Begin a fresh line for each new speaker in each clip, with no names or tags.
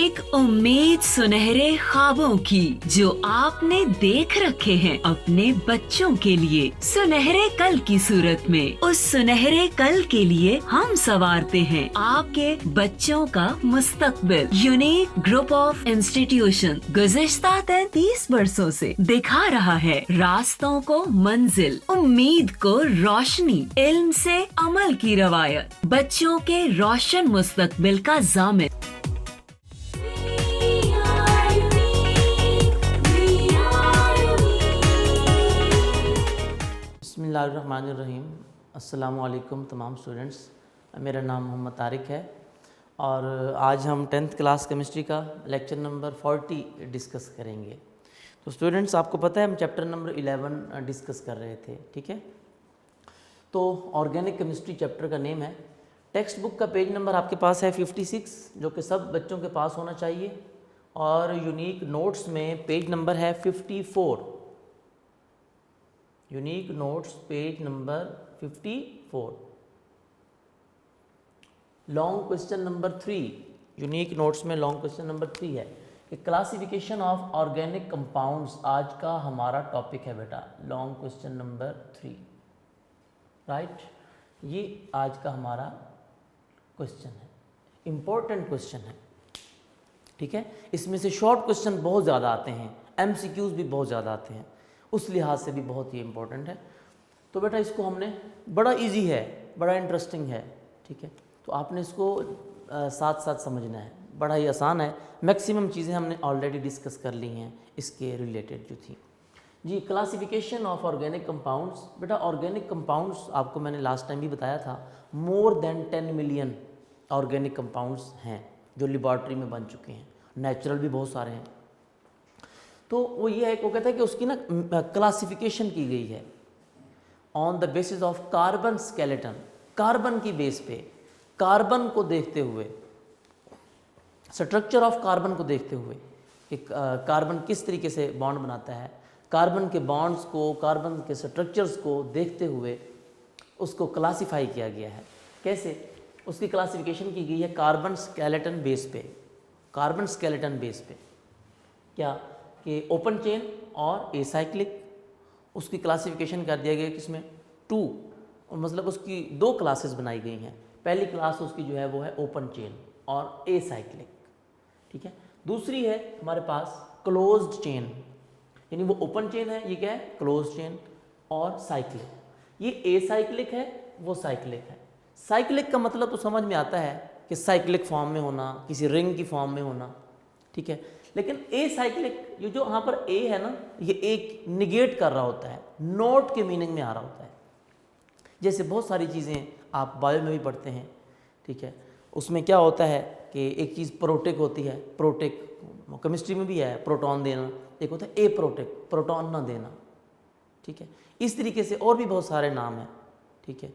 एक उम्मीद सुनहरे ख्वाबों की जो आपने देख रखे हैं अपने बच्चों के लिए, सुनहरे कल की सूरत में। उस सुनहरे कल के लिए हम संवारते हैं आपके बच्चों का मुस्तकबिल। यूनिक ग्रुप ऑफ इंस्टीट्यूशन गुज़िश्ता 33 वर्षों से दिखा रहा है रास्तों को मंजिल, उम्मीद को रोशनी, इल्म से अमल की रवायत, बच्चों के रोशन मुस्तकबिल का जामिन।
बिस्मिल्लाहिर्रहमानिर्रहीम। अस्सलामु अलैकुम तमाम स्टूडेंट्स। मेरा नाम मोहम्मद तारिक है और आज हम 10th क्लास केमिस्ट्री का लेक्चर नंबर 40 डिस्कस करेंगे। तो स्टूडेंट्स, आपको पता है हम चैप्टर नंबर 11 डिस्कस कर रहे थे, ठीक है। तो ऑर्गेनिक केमिस्ट्री चैप्टर का नेम है। टेक्स्ट बुक का पेज नंबर आपके पास है 56, जो कि सब बच्चों के पास होना चाहिए, और यूनिक नोट्स में पेज नंबर है 54। Unique notes page number 54। Long question number 3, unique notes में लॉन्ग क्वेश्चन नंबर 3 है कि क्लासिफिकेशन ऑफ ऑर्गेनिक कंपाउंड्स आज का हमारा टॉपिक है बेटा। Long question number 3, right. ये आज का हमारा क्वेश्चन है, इम्पोर्टेंट क्वेश्चन है, ठीक है। इसमें से शॉर्ट क्वेश्चन बहुत ज़्यादा आते हैं, MCQs भी बहुत ज़्यादा आते हैं, उस लिहाज से भी बहुत ही इम्पोर्टेंट है। तो बेटा इसको हमने, बड़ा इजी है, बड़ा इंटरेस्टिंग है, ठीक है। तो आपने इसको साथ साथ समझना है, बड़ा ही आसान है। मैक्सिमम चीज़ें हमने ऑलरेडी डिस्कस कर ली हैं इसके रिलेटेड जो थी जी। क्लासिफिकेशन ऑफ ऑर्गेनिक कंपाउंड्स, बेटा ऑर्गेनिक कंपाउंड्स आपको मैंने लास्ट टाइम भी बताया था, more than 10 million organic compounds हैं जो लेबॉर्ट्री में बन चुके हैं। नेचुरल भी बहुत सारे हैं। तो वो ये है, वो कहता है कि उसकी ना क्लासिफिकेशन की गई है on the basis of carbon skeleton. Carbon की बेस पे, कार्बन को देखते हुए, स्ट्रक्चर ऑफ कार्बन को देखते हुए कि कार्बन किस तरीके से बॉन्ड बनाता है, कार्बन के बॉन्ड्स को, कार्बन के स्ट्रक्चर्स को देखते हुए उसको क्लासिफाई किया गया है। कैसे? उसकी क्लासिफिकेशन की गई है कार्बन स्केलेटन बेस पे। कार्बन स्केलेटन बेस पे क्या कि ओपन चेन और एसाइक्लिक, उसकी क्लासिफिकेशन कर दिया गया किसमें 2, और मतलब उसकी 2 क्लासेस बनाई गई हैं। पहली क्लास उसकी जो है वो है ओपन चेन और एसाइक्लिक, ठीक है। दूसरी है हमारे पास क्लोज्ड चेन, यानी वो ओपन चेन है, ये क्या है क्लोज्ड चेन, और साइक्लिक। ये एसाइक्लिक है, वो साइक्लिक है। साइक्लिक का मतलब तो समझ में आता है कि साइक्लिक फॉर्म में होना, किसी रिंग की फॉर्म में होना, ठीक है। लेकिन एसाइक्लिक, ये जो यहाँ पर ए है ना, ये एक निगेट कर रहा होता है, नॉट के मीनिंग में आ रहा होता है। जैसे बहुत सारी चीज़ें आप बायो में भी पढ़ते हैं, ठीक है। उसमें क्या होता है कि एक चीज़ प्रोटेक होती है, प्रोटेक केमिस्ट्री में भी है, प्रोटॉन देना। एक होता है ए प्रोटेक, प्रोटॉन ना देना, ठीक है। इस तरीके से और भी बहुत सारे नाम हैं, ठीक है।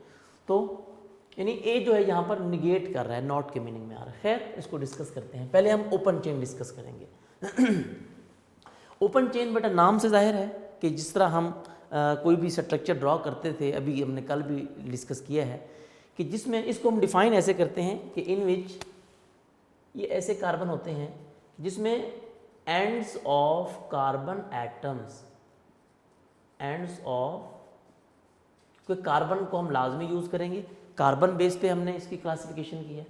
तो यानी ए जो है यहाँ पर निगेट कर रहा है, नॉट के मीनिंग में आ रहा है। खैर, इसको डिस्कस करते हैं। पहले हम ओपन चेन डिस्कस करेंगे। ओपन चेन बेटा नाम से जाहिर है कि जिस तरह हम कोई भी स्ट्रक्चर ड्रॉ करते थे, अभी हमने कल भी डिस्कस किया है, कि जिसमें इसको हम डिफाइन ऐसे करते हैं कि इन विच, ये ऐसे कार्बन होते हैं जिसमें ends of carbon atoms, ends of, कोई कार्बन को हम लाजमी यूज़ करेंगे, कार्बन बेस पे हमने इसकी क्लासिफिकेशन की है।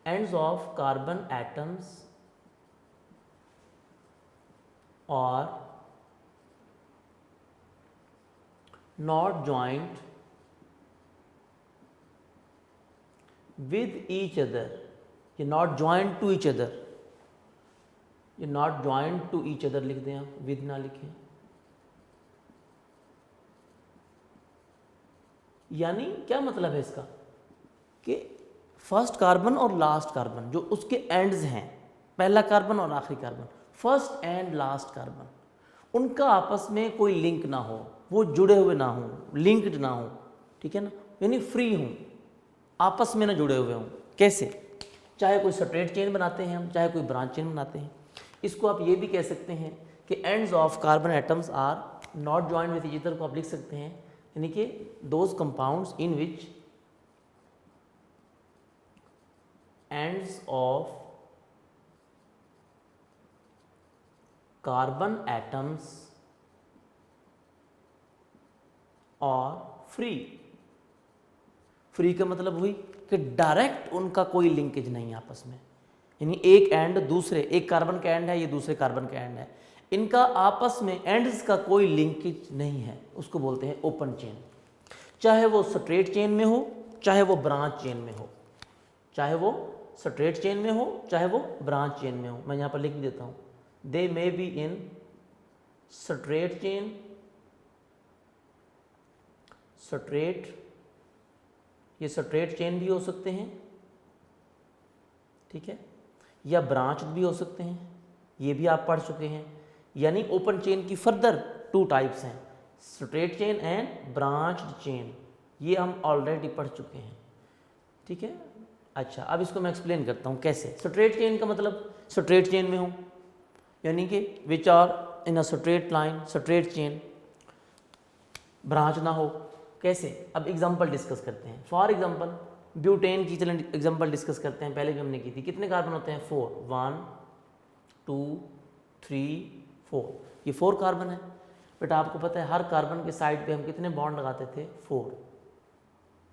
एंड्स ऑफ कार्बन एटम्स और not joint with each other. ये not joint to each other, ये not joint to each other लिख दें आप, विद ना लिखें। यानी क्या मतलब है इसका कि फर्स्ट कार्बन और लास्ट कार्बन जो उसके एंड्स हैं, पहला कार्बन और आखिरी carbon, first and last carbon, उनका आपस में कोई लिंक ना हो, वो जुड़े हुए ना हो, लिंक्ड ना हो, ठीक है ना, यानी फ्री हों, आपस में ना जुड़े हुए हों। कैसे? चाहे कोई स्ट्रेट चेन बनाते हैं हम, चाहे कोई ब्रांच चेन बनाते हैं। इसको आप ये भी कह सकते हैं कि ends of carbon atoms are not joint with each other को आप लिख सकते हैं, यानी कि those compounds in which ends of carbon atoms और फ्री का मतलब हुई कि डायरेक्ट उनका कोई लिंकेज नहीं है आपस में, यानी एक एंड दूसरे, एक कार्बन का एंड है, ये दूसरे कार्बन का एंड है, इनका आपस में एंड्स का कोई लिंकेज नहीं है, उसको बोलते हैं ओपन चेन। चाहे वो स्ट्रेट चेन में हो, चाहे वो ब्रांच चेन में हो, चाहे वो स्ट्रेट चेन में हो, चाहे वो ब्रांच चेन में हो। मैं यहाँ पर लिख देता हूँ, they may be in straight chain, straight, ये स्ट्रेट चेन भी हो सकते हैं, ठीक है, या ब्रांच भी हो सकते हैं, ये भी आप पढ़ चुके हैं। यानी ओपन चेन की फर्दर 2 टाइप्स हैं, straight chain and branched chain, ये हम ऑलरेडी पढ़ चुके हैं, ठीक है। अच्छा, अब इसको मैं एक्सप्लेन करता हूँ कैसे। स्ट्रेट चेन का मतलब स्ट्रेट चेन में हूँ, यानी कि which are in a straight line, straight chain, branch ना हो। कैसे, अब एग्जांपल डिस्कस करते हैं। फॉर एग्जांपल ब्यूटेन की चलें एग्जांपल डिस्कस करते हैं, पहले भी हमने की थी। कितने कार्बन होते हैं? 4, 1 2 3 4, ये 4 कार्बन है। बेटा आपको पता है हर कार्बन के साइड पे हम कितने बॉन्ड लगाते थे? 4।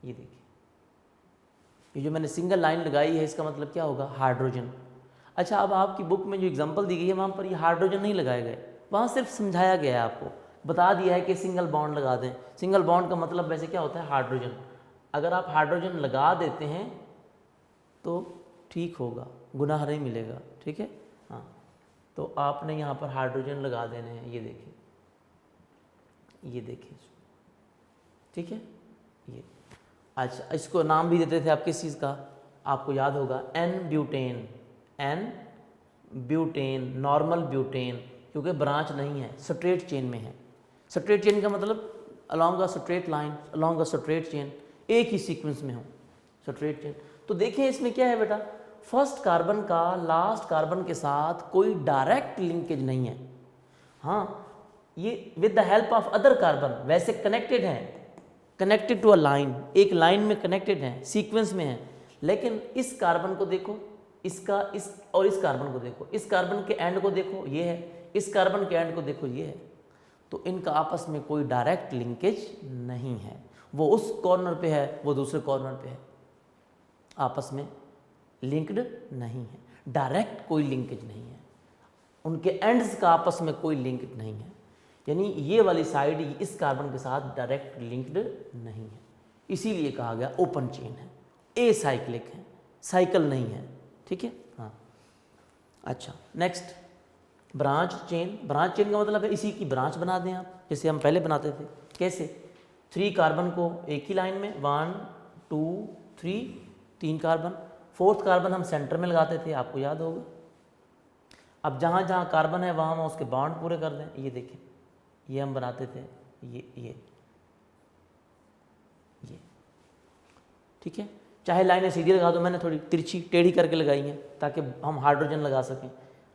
ये देखिए, ये जो मैंने सिंगल लाइन लगाई है इसका मतलब क्या होगा? हाइड्रोजन। अच्छा, अब आपकी बुक में जो एग्जांपल दी गई है वहाँ पर ये हाइड्रोजन नहीं लगाए गए, वहाँ सिर्फ समझाया गया है, आपको बता दिया है कि सिंगल बॉन्ड लगा दें। सिंगल बॉन्ड का मतलब वैसे क्या होता है? हाइड्रोजन। अगर आप हाइड्रोजन लगा देते हैं तो ठीक होगा, गुनाह नहीं मिलेगा, ठीक है। हाँ, तो आपने यहाँ पर हाइड्रोजन लगा देने हैं, ये देखिए, ये देखिए, ठीक है, ये। अच्छा, इसको नाम भी देते थे आप किस चीज़ का? आपको याद होगा, n butane, n butane, normal butane, क्योंकि ब्रांच नहीं है, स्ट्रेट चेन में है। स्ट्रेट चेन का मतलब along a straight line, along a straight chain, एक ही सीक्वेंस में हो, स्ट्रेट चेन। तो देखिए इसमें क्या है बेटा, फर्स्ट कार्बन का लास्ट कार्बन के साथ कोई डायरेक्ट लिंकेज नहीं है। हाँ, ये with the help of other carbon वैसे कनेक्टेड हैं, कनेक्टेड टू अ लाइन, एक लाइन में कनेक्टेड हैं, सीक्वेंस में हैं, लेकिन इस कार्बन को देखो, इसका इस और इस कार्बन को देखो, इस कार्बन के एंड को देखो, ये है, इस कार्बन के एंड को देखो, ये है। तो इनका आपस में कोई डायरेक्ट लिंकेज नहीं है, वो उस कॉर्नर पे है, वो दूसरे कॉर्नर पे है, आपस में लिंक्ड नहीं है, डायरेक्ट कोई लिंकेज नहीं है, उनके एंड्स का आपस में कोई लिंक नहीं है। यानी ये वाली साइड इस कार्बन के साथ डायरेक्ट लिंक्ड नहीं है, इसीलिए कहा गया ओपन चेन है, ए साइक्लिक है, साइकिल नहीं है, ठीक है। हाँ, अच्छा, next branch chain. Branch chain का मतलब है इसी की ब्रांच बना दें आप, जैसे हम पहले बनाते थे। कैसे? 3 कार्बन को एक ही लाइन में, 1 2 3, 3 कार्बन, 4th कार्बन हम सेंटर में लगाते थे, आपको याद होगा। अब जहाँ जहाँ कार्बन है वहाँ हम उसके बॉन्ड पूरे कर दें। ये देखें, ये हम बनाते थे, ये ठीक है। चाहे लाइनें सीधी लगा दो, मैंने थोड़ी तिरछी टेढ़ी करके लगाई हैं ताकि हम हाइड्रोजन लगा सकें।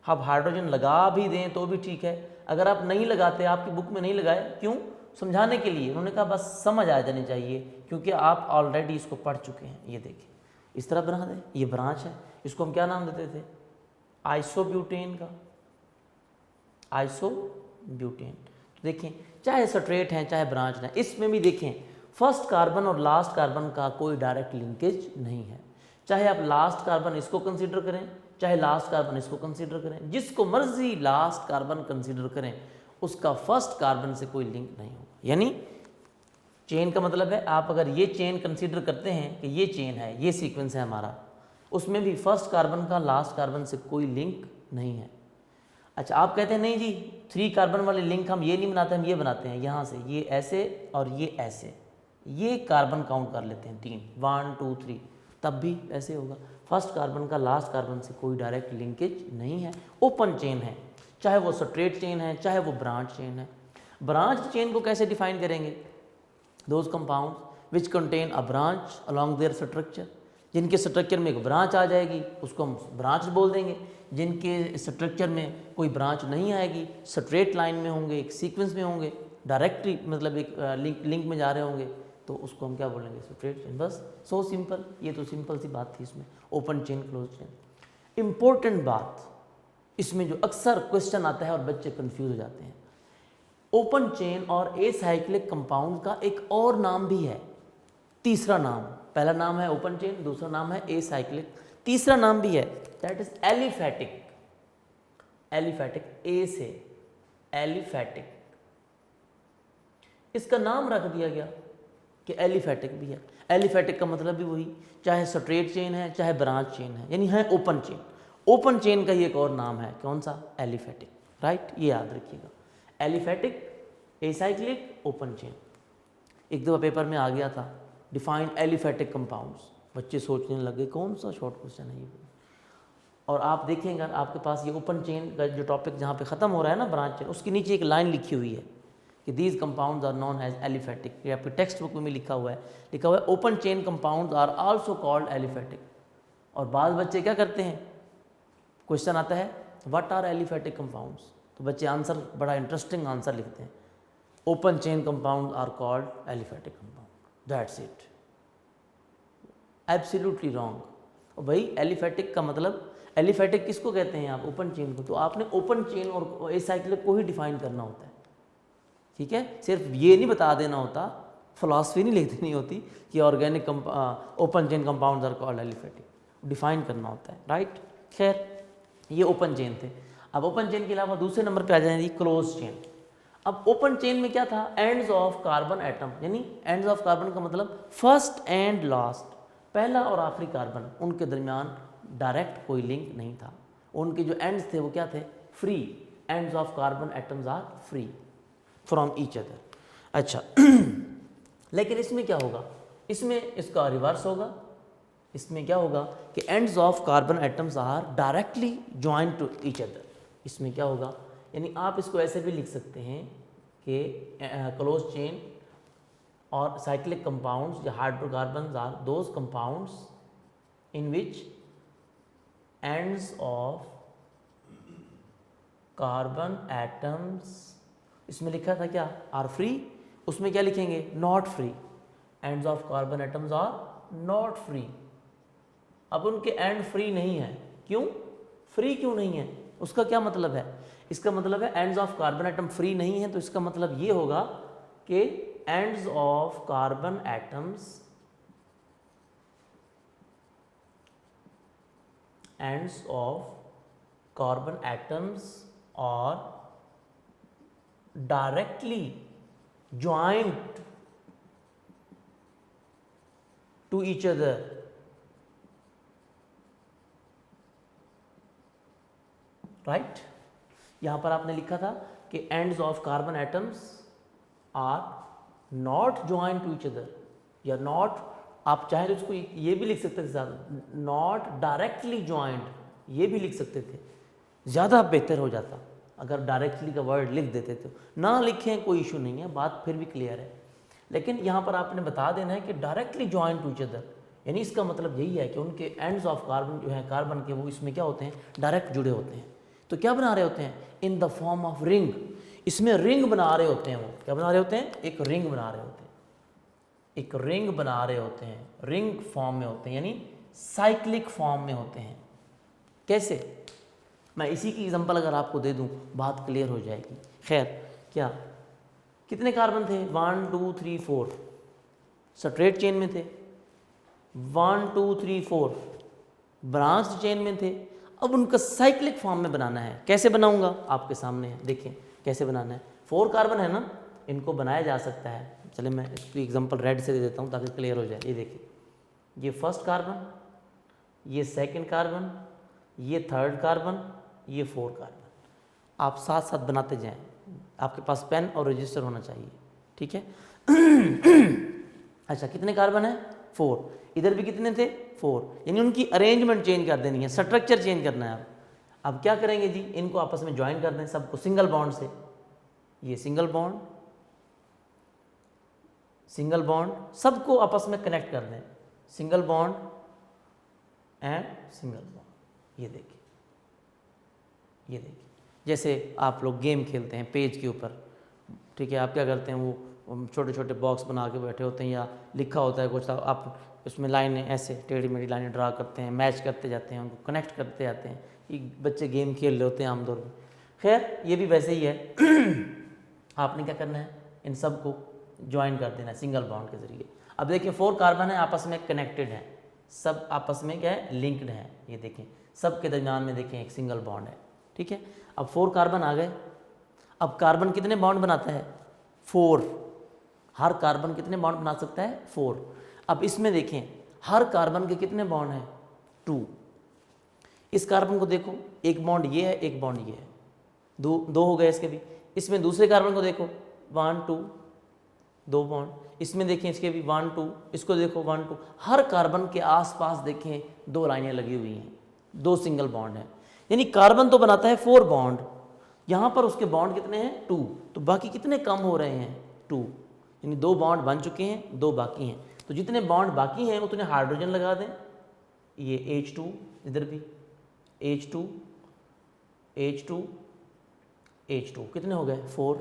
अब हाइड्रोजन लगा भी दें तो भी ठीक है, अगर आप नहीं लगाते, आपकी बुक में नहीं लगाए, क्यों? समझाने के लिए, उन्होंने कहा बस समझ आ जानी चाहिए, क्योंकि आप ऑलरेडी इसको पढ़ चुके हैं। ये देखिए, इस तरह बना दें, ये ब्रांच है, इसको हम क्या नाम देते थे? आइसोब्यूटेन का, आइसोब्यूटेन। तो देखें, चाहे स्ट्रेट हैं चाहे ब्रांच हैं, इसमें भी देखें फर्स्ट कार्बन और लास्ट कार्बन का कोई डायरेक्ट लिंकेज नहीं है। चाहे आप लास्ट कार्बन इसको कंसीडर करें, चाहे लास्ट कार्बन इसको कंसीडर करें, जिसको मर्जी लास्ट कार्बन कंसीडर करें, उसका फर्स्ट कार्बन से कोई लिंक नहीं होगा। यानी चेन का मतलब है, आप अगर ये चेन कंसीडर करते हैं कि ये चेन है, ये सीक्वेंस है हमारा, उसमें भी फर्स्ट कार्बन का लास्ट कार्बन से कोई लिंक नहीं है। अच्छा, आप कहते हैं नहीं जी 3 कार्बन वाले लिंक हम ये नहीं बनाते, हम ये बनाते हैं, यहाँ से ये ऐसे और ये ऐसे, ये कार्बन काउंट कर लेते हैं 3, 1 2 3, तब भी ऐसे होगा। फर्स्ट कार्बन का लास्ट कार्बन से कोई डायरेक्ट लिंकेज नहीं है, ओपन चेन है, चाहे वो स्ट्रेट चेन है चाहे वो ब्रांच चेन है। ब्रांच चेन को कैसे डिफाइन करेंगे? Those compounds which contain a branch along there structure, जिनके स्ट्रक्चर में एक ब्रांच आ जाएगी उसको हम ब्रांच बोल देंगे, जिनके स्ट्रक्चर में कोई ब्रांच नहीं आएगी, स्ट्रेट लाइन में होंगे, एक सीक्वेंस में होंगे, डायरेक्टली मतलब एक लिंक में जा रहे होंगे, तो उसको हम क्या बोलेंगे? Straight chain. बस सो सिंपल, ये तो सिंपल सी बात थी इसमें, open chain close chain. Important बात, इसमें जो अक्सर क्वेश्चन आता है और बच्चे कंफ्यूज हो जाते हैं। ओपन चेन और एसाइक्लिक कंपाउंड का एक और नाम भी है, तीसरा नाम। पहला नाम है ओपन चेन, दूसरा नाम है एसाइक्लिक, तीसरा नाम भी है, दैट इज एलिफैटिक। एलिफैटिक, ए से एलिफैटिक, इसका नाम रख दिया गया कि एलिफैटिक भी है। एलिफैटिक का मतलब भी वही, चाहे स्ट्रेट चेन है चाहे ब्रांच चेन है, यानी है ओपन चेन। ओपन चेन का ही एक और नाम है, कौन सा? एलिफैटिक, राइट, ये याद रखिएगा। Aliphatic, acyclic, open chain. एक दो पेपर में आ गया था, डिफाइन एलिफैटिक कंपाउंड्स, बच्चे सोचने लगे कौन सा शॉर्ट क्वेश्चन है ये। और आप देखेंगे आपके पास ये ओपन चेन का जो टॉपिक जहाँ पे ख़त्म हो रहा है ना, ब्रांच चेन, उसके नीचे एक लाइन लिखी हुई है कि these compounds are known as aliphatic. ये आपके टेक्स्ट बुक में लिखा हुआ है open chain compounds are also called aliphatic. और बाद बच्चे क्या करते हैं, क्वेश्चन आता है व्हाट आर एलिफैटिक कंपाउंड्स, तो बच्चे आंसर, बड़ा इंटरेस्टिंग आंसर लिखते हैं, open chain compound are called aliphatic compound, that's it. Absolutely wrong. और भाई एलिफैटिक का मतलब, एलिफैटिक किसको कहते हैं आप? ओपन चेन को। तो आपने ओपन चेन और एसाइक्लिक को ही डिफाइन करना होता है, ठीक है। सिर्फ ये नहीं बता देना होता, फिलॉसफी नहीं लिख देनी होती कि organic open chain compounds are called aliphatic, define करना होता है, राइट। खैर, ये ओपन चेन थे। अब ओपन चेन के अलावा दूसरे नंबर पे आ जाएंगे क्लोज चेन। अब ओपन चेन में क्या था? एंड्स ऑफ कार्बन एटम, यानी एंड्स ऑफ कार्बन का मतलब फर्स्ट एंड लास्ट, पहला और आखिरी कार्बन, उनके दरमियान डायरेक्ट कोई लिंक नहीं था। उनके जो एंड्स थे वो क्या थे? Free. Ends of carbon atoms are free from each other. अच्छा लेकिन इसमें क्या होगा? इसमें इसका रिवर्स होगा। इसमें क्या होगा कि ends of carbon atoms are directly joint to each other. इसमें क्या होगा, यानी आप इसको ऐसे भी लिख सकते हैं कि क्लोज चेन और साइक्लिक कंपाउंड्स या hydrocarbons are those compounds in which ends of carbon atoms, इसमें लिखा था क्या? Are free. उसमें क्या लिखेंगे? Not free. Ends of carbon atoms are not free. अब उनके एंड फ्री नहीं है। क्यों फ्री क्यों नहीं है? उसका क्या मतलब है? इसका मतलब है ends of carbon atom free नहीं है, तो इसका मतलब ये होगा कि ends of carbon atoms, ends of carbon atoms और directly joined to each other, right? यहां पर आपने लिखा था कि ends of carbon atoms are not joined to each other, या not, आप चाहे तो इसको ये भी लिख सकते थे साथ, not directly joined, ये भी लिख सकते थे, ज़्यादा बेहतर हो जाता अगर डायरेक्टली का वर्ड लिख देते। तो ना लिखें कोई इशू नहीं है, बात फिर भी क्लियर है। लेकिन यहाँ पर आपने बता देना है कि directly join to each other, यानी इसका मतलब यही है कि उनके एंड्स ऑफ कार्बन जो है कार्बन के, वो इसमें क्या होते हैं? डायरेक्ट जुड़े होते हैं। तो क्या बना रहे होते हैं? In the form of ring. इसमें रिंग बना रहे होते हैं। वो क्या बना रहे होते हैं? एक रिंग बना रहे होते हैं, एक रिंग बना रहे होते हैं, रिंग फॉर्म में होते हैं, यानी साइक्लिक फॉर्म में होते हैं। कैसे? मैं इसी की एग्जांपल अगर आपको दे दूं, बात क्लियर हो जाएगी। खैर, क्या कितने कार्बन थे? 1 2 3 4 स्ट्रेट चेन में थे, 1 2 3 4 ब्रांच चेन में थे। अब उनका साइक्लिक फॉर्म में बनाना है। कैसे बनाऊंगा? आपके सामने है, देखिए कैसे बनाना है। 4 कार्बन है ना, इनको बनाया जा सकता है। चलिए मैं इसकी एग्जांपल रेड से दे देता हूँ ताकि क्लियर हो जाए। ये देखिए, ये फर्स्ट कार्बन, ये सेकंड कार्बन, ये थर्ड कार्बन, ये 4 कार्बन। आप साथ साथ बनाते जाएं। आपके पास पेन और रजिस्टर होना चाहिए, ठीक है। अच्छा, कितने कार्बन है? 4। इधर भी कितने थे? 4। यानी उनकी अरेंजमेंट चेंज कर देनी है, स्ट्रक्चर चेंज करना है। अब क्या करेंगे जी? इनको आपस में ज्वाइन कर दें सबको सिंगल बॉन्ड से। ये सिंगल बॉन्ड, सिंगल बॉन्ड, सबको आपस में कनेक्ट कर दें। Single bond and single bond. ये देखिए, ये देखिए, जैसे आप लोग गेम खेलते हैं पेज के ऊपर, ठीक है। आप क्या करते हैं? वो छोटे छोटे बॉक्स बना के बैठे होते हैं, या लिखा होता है कुछ, आप उसमें लाइनें ऐसे टेढ़ी मेढ़ी लाइनें ड्रा करते हैं, मैच करते जाते हैं, उनको कनेक्ट करते जाते हैं। ये बच्चे गेम खेल रहे होते हैं आमतौर पर। खैर ये भी वैसे ही है। आपने क्या करना है, इन सब को ज्वाइन कर देना है सिंगल बॉन्ड के जरिए। अब देखिए 4 कार्बन है, आपस में कनेक्टेड है, सब आपस में क्या है, लिंक्ड है। ये देखें सब के दरमियान में देखें एक सिंगल बॉन्ड है, ठीक है। अब 4 कार्बन आ गए। अब कार्बन कितने बॉन्ड बनाता है, 4। हर कार्बन कितने बॉन्ड बना सकता है, 4। अब इसमें देखें हर कार्बन के कितने बॉन्ड हैं, 2। इस कार्बन को देखो, एक बॉन्ड ये है, एक बॉन्ड ये है, दो हो गए इसके भी। इसमें दूसरे कार्बन को देखो 1 2, 2 बॉन्ड। इसमें देखें इसके भी 1 2, इसको देखो 1 2। हर कार्बन के आसपास देखें 2 लाइनें लगी हुई हैं, 2 सिंगल बॉन्ड हैं। यानी कार्बन तो बनाता है 4 बॉन्ड, यहाँ पर उसके बॉन्ड कितने हैं, 2। तो बाकी कितने कम हो रहे हैं, 2। यानी 2 बॉन्ड बन चुके हैं, 2 बाकी हैं। तो जितने बॉन्ड बाकी हैं उतने हाइड्रोजन लगा दें। ये H2, इधर भी H2 H2 H2, कितने हो गए, 4।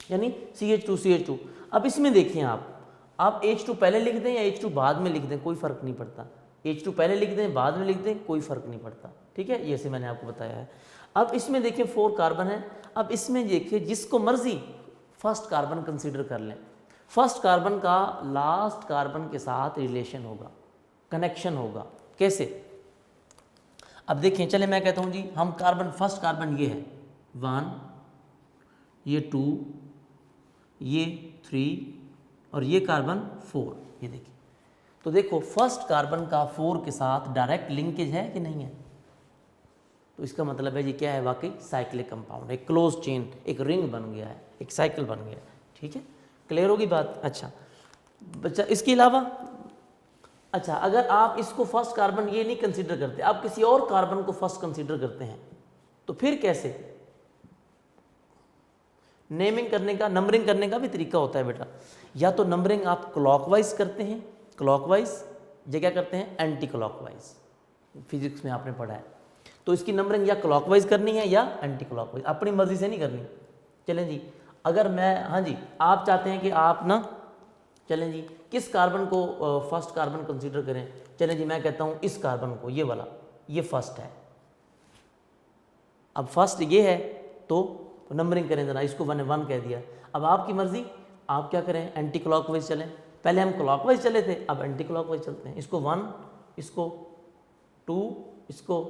यानी CH2 CH2। अब इसमें देखिए आप H2 पहले लिख दें या H2 बाद में लिख दें, कोई फ़र्क नहीं पड़ता। H2 पहले लिख दें, बाद में लिख दें, कोई फ़र्क नहीं पड़ता, ठीक है। ये से मैंने आपको बताया है। अब इसमें देखिए 4 कार्बन है। अब इसमें देखिए जिसको मर्जी फर्स्ट कार्बन कंसीडर कर लें। फर्स्ट कार्बन का लास्ट कार्बन के साथ रिलेशन होगा, कनेक्शन होगा। कैसे, अब देखें, चले मैं कहता हूँ जी हम कार्बन, फर्स्ट कार्बन ये है 1, ये 2, ये 3 और ये कार्बन 4। ये देखिए, तो देखो फर्स्ट कार्बन का 4 के साथ डायरेक्ट लिंकेज है कि नहीं है। तो इसका मतलब है जी क्या है, वाकई साइक्लिक कंपाउंड, एक क्लोज चेन, एक रिंग बन गया है, एक साइकिल बन गया है, ठीक है। क्लियर होगी बात। अच्छा बच्चा, इसके अलावा अच्छा, अगर आप इसको फर्स्ट कार्बन ये नहीं कंसीडर करते, आप किसी और कार्बन को फर्स्ट कंसीडर करते हैं, तो फिर कैसे। नेमिंग करने का, नंबरिंग करने का भी तरीका होता है बेटा। या तो नंबरिंग आप क्लॉकवाइज करते हैं, क्लॉकवाइज, या क्या करते हैं, एंटी क्लॉकवाइज। फिजिक्स में आपने पढ़ा है। तो इसकी नंबरिंग या क्लॉकवाइज करनी है या एंटी क्लॉकवाइज, अपनी मर्जी से नहीं करनी। चलें जी, अगर मैं, हाँ जी, आप चाहते हैं कि आप ना, चलें जी, किस कार्बन को फर्स्ट कार्बन कंसीडर करें। चलें जी, मैं कहता हूँ इस कार्बन को, ये वाला, ये फर्स्ट है। अब फर्स्ट ये है तो नंबरिंग करें ज़रा, इसको 1 1 कह दिया। अब आपकी मर्जी, आप क्या करें, एंटी क्लॉकवाइज चलें। पहले हम क्लॉकवाइज चले थे, अब एंटी क्लॉकवाइज चलते हैं। इसको 1, इसको 2, इसको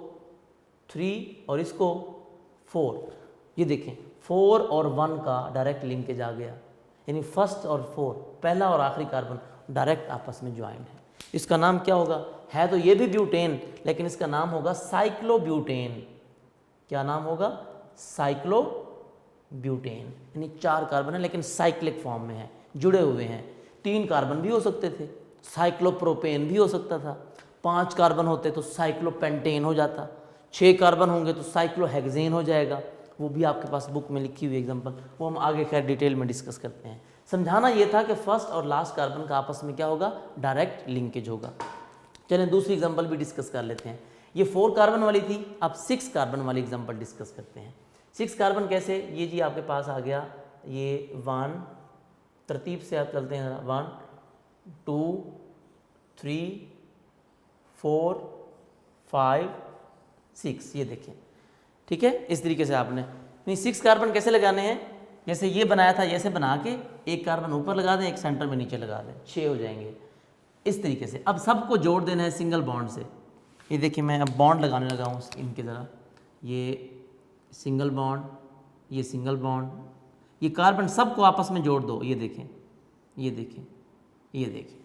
3 और इसको 4। ये देखें 4 और 1 का डायरेक्ट लिंकेज आ गया, यानी फर्स्ट और 4, पहला और आखिरी कार्बन डायरेक्ट आपस में ज्वाइन है। इसका नाम क्या होगा, है तो ये भी ब्यूटेन, लेकिन इसका नाम होगा साइक्लोब्यूटेन। क्या नाम होगा, साइक्लोब्यूटेन। यानी 4 कार्बन है लेकिन साइक्लिक फॉर्म में है, जुड़े हुए हैं। 3 कार्बन भी हो सकते थे, साइक्लोप्रोपेन भी हो सकता था। 5 कार्बन होते तो साइक्लोपेंटेन हो जाता। 6 कार्बन होंगे तो साइक्लोहेक्सेन हो जाएगा। वो भी आपके पास बुक में लिखी हुई एग्जांपल, वो हम आगे खैर डिटेल में डिस्कस करते हैं। समझाना ये था कि फर्स्ट और लास्ट कार्बन का आपस में क्या होगा, डायरेक्ट लिंकेज होगा। चलें दूसरी एग्जांपल भी डिस्कस कर लेते हैं। ये 4 कार्बन वाली थी, अब 6 कार्बन वाली एग्जांपल डिस्कस करते हैं। 6 कार्बन कैसे, ये जी आपके पास आ गया, ये 1, तरतीब से आप चलते हैं, 1 2 3 4 5 6, ये देखें, ठीक है। इस तरीके से आपने 6 कार्बन कैसे लगाने हैं, जैसे ये बनाया था, जैसे बना के एक कार्बन ऊपर लगा दें, एक सेंटर में नीचे लगा दें, 6 हो जाएंगे इस तरीके से। अब सबको जोड़ देना है सिंगल बॉन्ड से। ये देखिए मैं अब बॉन्ड लगाने लगा हूँ इनके, ज़रा ये सिंगल बॉन्ड, ये सिंगल बॉन्ड, ये कार्बन सबको आपस में जोड़ दो। ये देखें, ये देखें, ये देखें,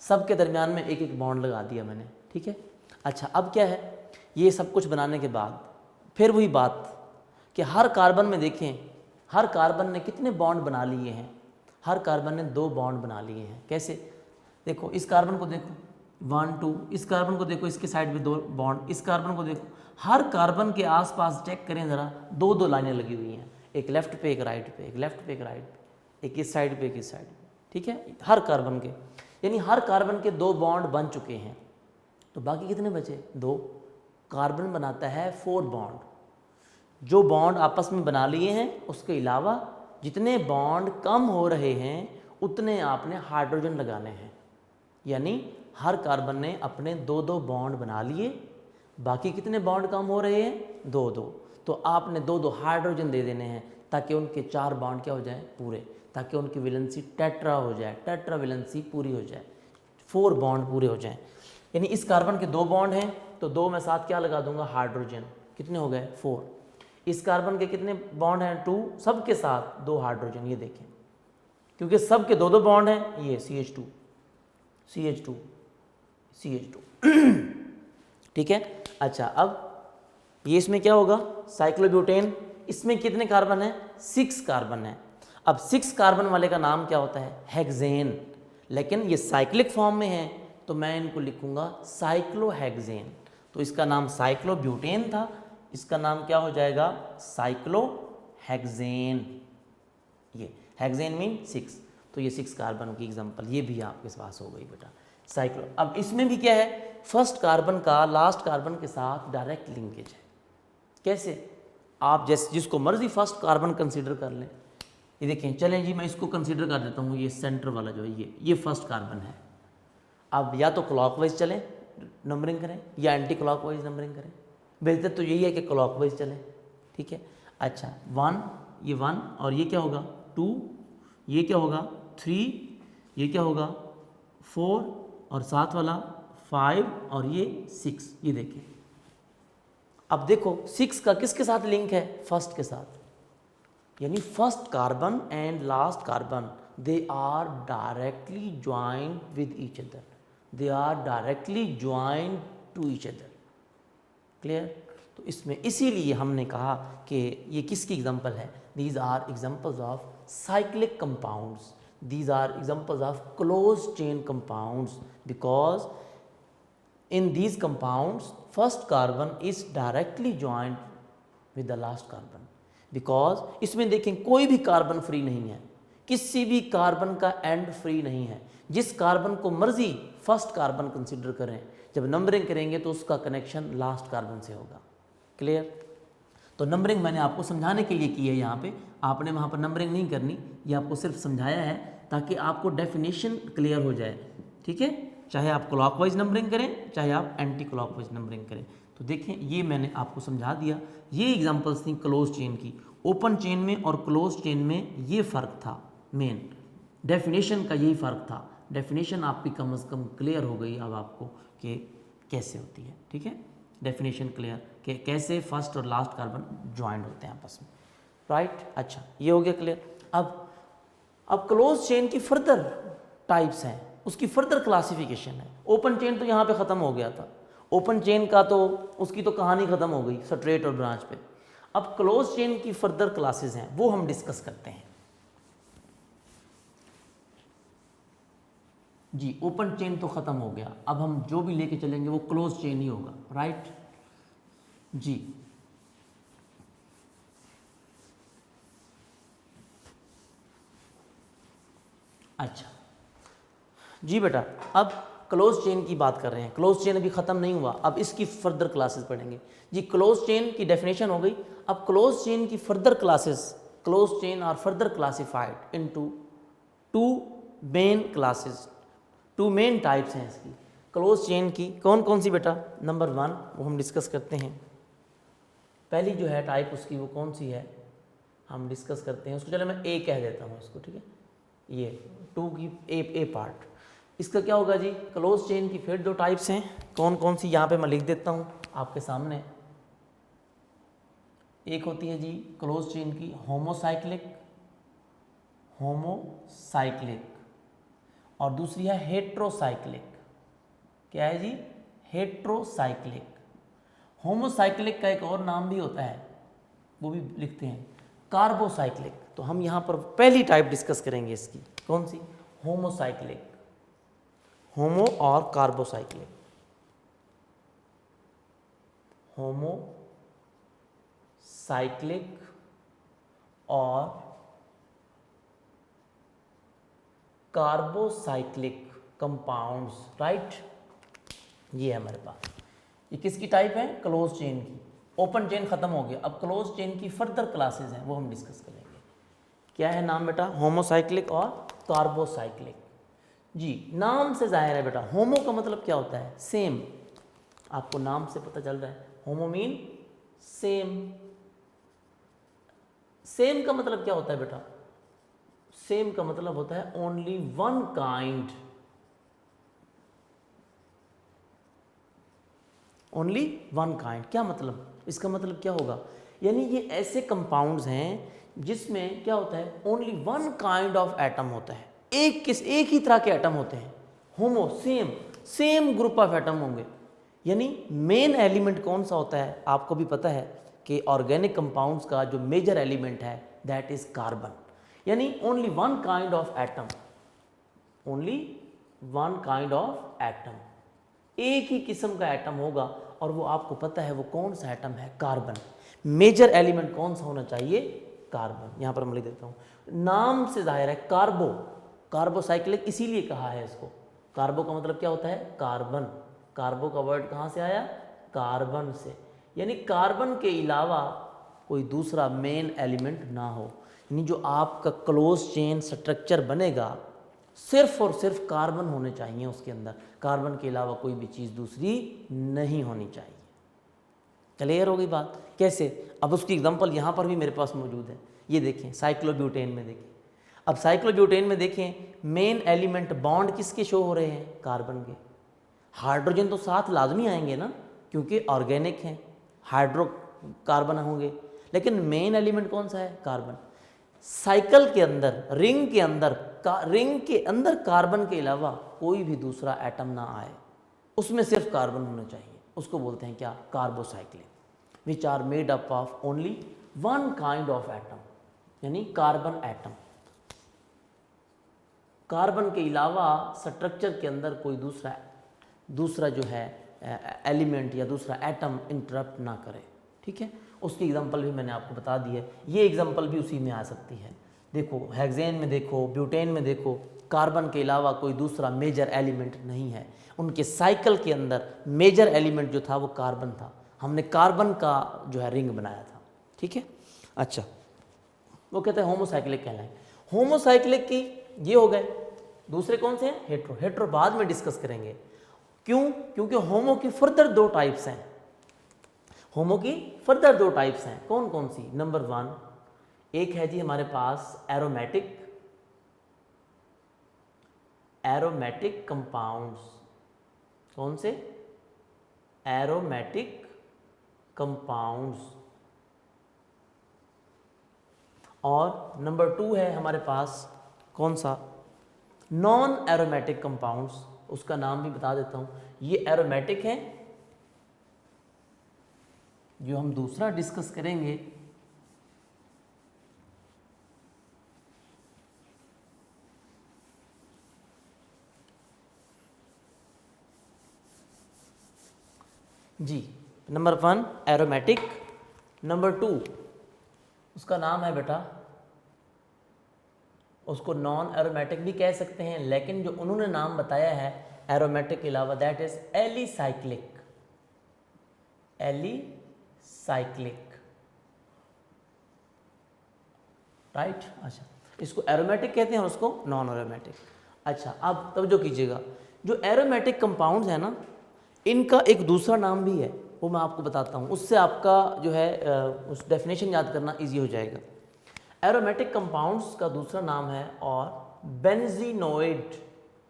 सब के दरमियान में एक एक बॉन्ड लगा दिया मैंने, ठीक है। अच्छा अब क्या है, ये सब कुछ बनाने के बाद फिर वही बात कि हर कार्बन में देखें, हर कार्बन ने कितने बॉन्ड बना लिए हैं, हर कार्बन ने 2 बॉन्ड बना लिए हैं। कैसे, देखो इस कार्बन को देखो 1 2, इस कार्बन को देखो, इसके साइड में 2 बॉन्ड, इस कार्बन को देखो, हर कार्बन के आसपास चेक करें ज़रा, 2 लाइनें लगी हुई हैं, एक लेफ्ट पे एक राइट पे, एक लेफ्ट पे एक राइट पे, एक इस साइड पे एक इस साइड पे, ठीक है, हर कार्बन के। यानी हर कार्बन के 2 बॉन्ड बन चुके हैं। तो बाकी कितने बचे, 2। कार्बन बनाता है 4 बॉन्ड। जो बॉन्ड आपस में बना लिए हैं उसके अलावा जितने बॉन्ड कम हो रहे हैं उतने आपने हाइड्रोजन लगाने हैं। यानी हर कार्बन ने अपने 2 बॉन्ड बना लिए, बाकी कितने बॉन्ड काम हो रहे हैं? 2-2। तो आपने 2-2 हाइड्रोजन दे देने हैं ताकि उनके 4 बॉन्ड क्या हो जाए? पूरे, ताकि उनकी वैलेंसी टेट्रा हो जाए, टेट्रा वैलेंसी पूरी हो जाए, 4 बॉन्ड पूरे हो जाएं। यानी इस कार्बन के 2 बॉन्ड हैं तो 2 में साथ क्या लगा दूंगा? हाइड्रोजन। कितने हो गए? 4। इस कार्बन के कितने बॉन्ड हैं? 2। सबके साथ 2 हाइड्रोजन, ये देखें, क्योंकि सबके 2-2 बॉन्ड हैं। ये CH2 CH2 CH2 ठीक है। अच्छा, अब ये इसमें क्या होगा? साइक्लोब्यूटेन। इसमें कितने कार्बन है? 6 कार्बन है। अब 6 कार्बन वाले का नाम क्या होता है? हेक्सेन। लेकिन ये साइक्लिक फॉर्म में है तो मैं इनको लिखूंगा साइक्लोहेक्सेन। तो इसका नाम साइक्लोब्यूटेन था, इसका नाम क्या हो जाएगा? साइक्लोहेक्सेन। ये हेक्सेन मीन 6, तो ये 6 कार्बन की एग्जांपल ये भी आपके पास हो गई बेटा, साइक्लो। अब इसमें भी क्या है? फर्स्ट कार्बन का लास्ट कार्बन के साथ डायरेक्ट लिंकेज है। कैसे? आप जिसको मर्जी फर्स्ट कार्बन कंसीडर कर लें। ये देखें, चलें जी मैं इसको कंसीडर कर देता हूँ, ये सेंटर वाला जो है ये फर्स्ट कार्बन है। अब या तो क्लॉकवाइज चलें नंबरिंग करें या एंटी क्लॉकवाइज नंबरिंग करें। बेहतर तो यही है कि क्लॉकवाइज चलें, ठीक है। अच्छा, 1, ये 1 और ये क्या होगा? 2, ये क्या होगा? 3, ये क्या होगा? 4 और साथ वाला 5 और ये 6। ये देखिए, अब देखो 6 का किसके साथ लिंक है? फर्स्ट के साथ। यानी first carbon and last carbon they are directly joined with each other, they are directly joined to each other. Clear? तो इसमें इसीलिए हमने कहा कि ये किसकी एग्जांपल है? These are examples of cyclic compounds, these are examples of closed chain compounds, because in these compounds first carbon is directly joined with the last carbon, because इसमें देखें कोई भी कार्बन फ्री नहीं है, किसी भी कार्बन का एंड फ्री नहीं है। जिस कार्बन को मर्जी फर्स्ट कार्बन कंसीडर करें, जब नंबरिंग करेंगे तो उसका कनेक्शन लास्ट कार्बन से होगा। क्लियर? तो नंबरिंग मैंने आपको समझाने के लिए की है, यहाँ पे आपने वहाँ पर नंबरिंग नहीं करनी, ये आपको सिर्फ समझाया है ताकि आपको डेफिनेशन क्लियर हो जाए, ठीक है। चाहे आप क्लॉकवाइज नंबरिंग करें चाहे आप एंटी क्लॉकवाइज नंबरिंग करें। तो देखें, ये मैंने आपको समझा दिया। ये एग्जांपल्स थी क्लोज चेन की। ओपन चेन में और क्लोज चेन में ये फ़र्क था, मेन डेफिनेशन का यही फ़र्क था। डेफिनेशन आपकी कम से कम क्लियर हो गई अब आपको कि कैसे होती है, ठीक है। डेफिनेशन क्लियर कि कैसे फर्स्ट और लास्ट कार्बन ज्वाइंट होते हैं आपस में, राइट। अच्छा, ये हो गया क्लियर। अब क्लोज चेन की फर्दर टाइप्स हैं, उसकी फर्दर क्लासिफिकेशन है। ओपन चेन तो यहाँ पे ख़त्म हो गया था, ओपन चेन का तो उसकी तो कहानी ख़त्म हो गई स्ट्रेट और ब्रांच पे। अब क्लोज चेन की फर्दर क्लासेस हैं, वो हम डिस्कस करते हैं जी। ओपन चेन तो ख़त्म हो गया, अब हम जो भी लेके चलेंगे वो क्लोज चेन ही होगा, राइट जी। अच्छा जी बेटा, अब क्लोज चेन की बात कर रहे हैं। क्लोज चेन अभी ख़त्म नहीं हुआ, अब इसकी फर्दर क्लासेस पढ़ेंगे जी। क्लोज चेन की डेफिनेशन हो गई। अब क्लोज चेन की further classes, close chain are further classified into 2 main classes, 2 main types हैं इसकी। क्लोज चेन की कौन कौन सी बेटा? नंबर 1 वो हम डिस्कस करते हैं। पहली जो है टाइप उसकी वो कौन सी है हम डिस्कस करते हैं उसको। चलो मैं ए कह देता हूँ इसको, ठीक है। ये 2 की ए पार्ट, इसका क्या होगा जी? क्लोज चेन की फिर 2 टाइप्स हैं, कौन कौन सी यहाँ पे मैं लिख देता हूँ आपके सामने। एक होती है जी क्लोज चेन की होमोसाइक्लिक, और दूसरी है हेट्रोसाइक्लिक। क्या है जी? हेट्रोसाइक्लिक। होमोसाइक्लिक का एक और नाम भी होता है, वो भी लिखते हैं कार्बोसाइक्लिक। तो हम यहाँ पर पहली टाइप डिस्कस करेंगे इसकी, कौन सी? होमोसाइक्लिक, होमो और कार्बोसाइक्लिक। होमोसाइक्लिक और कार्बोसाइक्लिक कंपाउंड्स, राइट। ये है हमारे पास। ये किसकी टाइप है? क्लोज चेन की। ओपन चेन खत्म हो गया, अब क्लोज चेन की फर्दर क्लासेस हैं, वो हम डिस्कस करेंगे। क्या है नाम बेटा? होमोसाइक्लिक और कार्बोसाइक्लिक जी। नाम से जाहिर है बेटा, होमो का मतलब क्या होता है? सेम। आपको नाम से पता चल रहा है, होमो मीन सेम। सेम का मतलब क्या होता है बेटा? सेम का मतलब होता है only one kind, only one kind. क्या मतलब? इसका मतलब क्या होगा? यानी ये ऐसे कंपाउंड्स हैं जिसमें क्या होता है, only one kind of atom होता है, एक ही तरह के एटम होते हैं। होमो सेम ग्रुप ऑफ एटम होंगे। यानी मेन एलिमेंट कौन सा होता है? आपको भी पता है कि ऑर्गेनिक कंपाउंड्स का जो मेजर एलिमेंट है दैट इज कार्बन। यानी only one kind of atom, only one kind of atom, एक ही किस्म का एटम होगा और वो आपको पता है वो कौन सा एटम है, कार्बन। मेजर एलिमेंट कौन सा होना चाहिए? कार्बन। यहाँ पर मैं लिख देता हूँ, नाम से जाहिर है कार्बो, कार्बोसाइक्लिक इसीलिए कहा है इसको। कार्बो का मतलब क्या होता है? कार्बन। कार्बो का वर्ड कहाँ से आया? कार्बन से। यानी कार्बन के अलावा कोई दूसरा मेन एलिमेंट ना हो, यानी जो आपका क्लोज चेन स्ट्रक्चर बनेगा सिर्फ और सिर्फ कार्बन होने चाहिए उसके अंदर, कार्बन के अलावा कोई भी चीज़ दूसरी नहीं होनी चाहिए। क्लियर हो गई बात? कैसे? अब उसकी एग्जांपल यहाँ पर भी मेरे पास मौजूद है। ये देखें साइक्लोब्यूटेन में देखें। अब साइक्लोब्यूटेन में देखें मेन एलिमेंट बॉन्ड किसके शो हो रहे हैं? कार्बन के। हाइड्रोजन तो साथ लाजमी आएंगे ना, क्योंकि ऑर्गेनिक हैं, हाइड्रोकार्बन होंगे, लेकिन मेन एलिमेंट कौन सा है? कार्बन। साइकिल के अंदर, रिंग के अंदर कार्बन के अलावा कोई भी दूसरा एटम ना आए, उसमें सिर्फ कार्बन होना चाहिए। उसको बोलते हैं क्या? Carbocyclic, which are made up of only one kind of atom, यानी कार्बन एटम। कार्बन के अलावा स्ट्रक्चर के अंदर कोई दूसरा जो है एलिमेंट या दूसरा एटम इंटरप्ट ना करे। ठीक है, उसकी एग्जांपल भी मैंने आपको बता दी है। ये एग्जांपल भी उसी में आ सकती है। देखो हेक्सेन में देखो, ब्यूटेन में देखो, कार्बन के अलावा कोई दूसरा मेजर एलिमेंट नहीं है। उनके साइकिल के अंदर मेजर एलिमेंट जो था वो कार्बन था। हमने कार्बन का जो है रिंग बनाया था। ठीक है, अच्छा, वो कहते हैं होमोसाइक्लिक कहलाएंगे। होमोसाइक्लिक की ये हो गए। दूसरे कौन से हैं? हेट्रो। हेट्रो बाद में डिस्कस करेंगे। क्यों? क्योंकि होमो की फर्दर दो टाइप्स हैं। होमो की फर्दर दो टाइप्स हैं। कौन कौन सी? नंबर 1, एक है जी हमारे पास एरोमेटिक कंपाउंड्स। कौन से? Aromatic compounds. और नंबर 2 है हमारे पास कौन सा? Non aromatic compounds. उसका नाम भी बता देता हूं। ये एरोमेटिक है, जो हम दूसरा डिस्कस करेंगे जी। नंबर 1 एरोमेटिक, नंबर 2 उसका नाम है बेटा, उसको नॉन एरोमेटिक भी कह सकते हैं, लेकिन जो उन्होंने नाम बताया है एरोमेटिक के अलावा that is alicyclic. Alicyclic, right. अच्छा, इसको एरोमेटिक कहते हैं और उसको नॉन एरोमेटिक। अच्छा, अब तवज्जो कीजिएगा, जो एरोमेटिक कंपाउंड्स है ना, इनका एक दूसरा नाम भी है, वो मैं आपको बताता हूँ। उससे आपका जो है उस डेफिनेशन याद करना इजी हो जाएगा। एरोमेटिक कंपाउंड्स का दूसरा नाम है और बेंजीनोइड।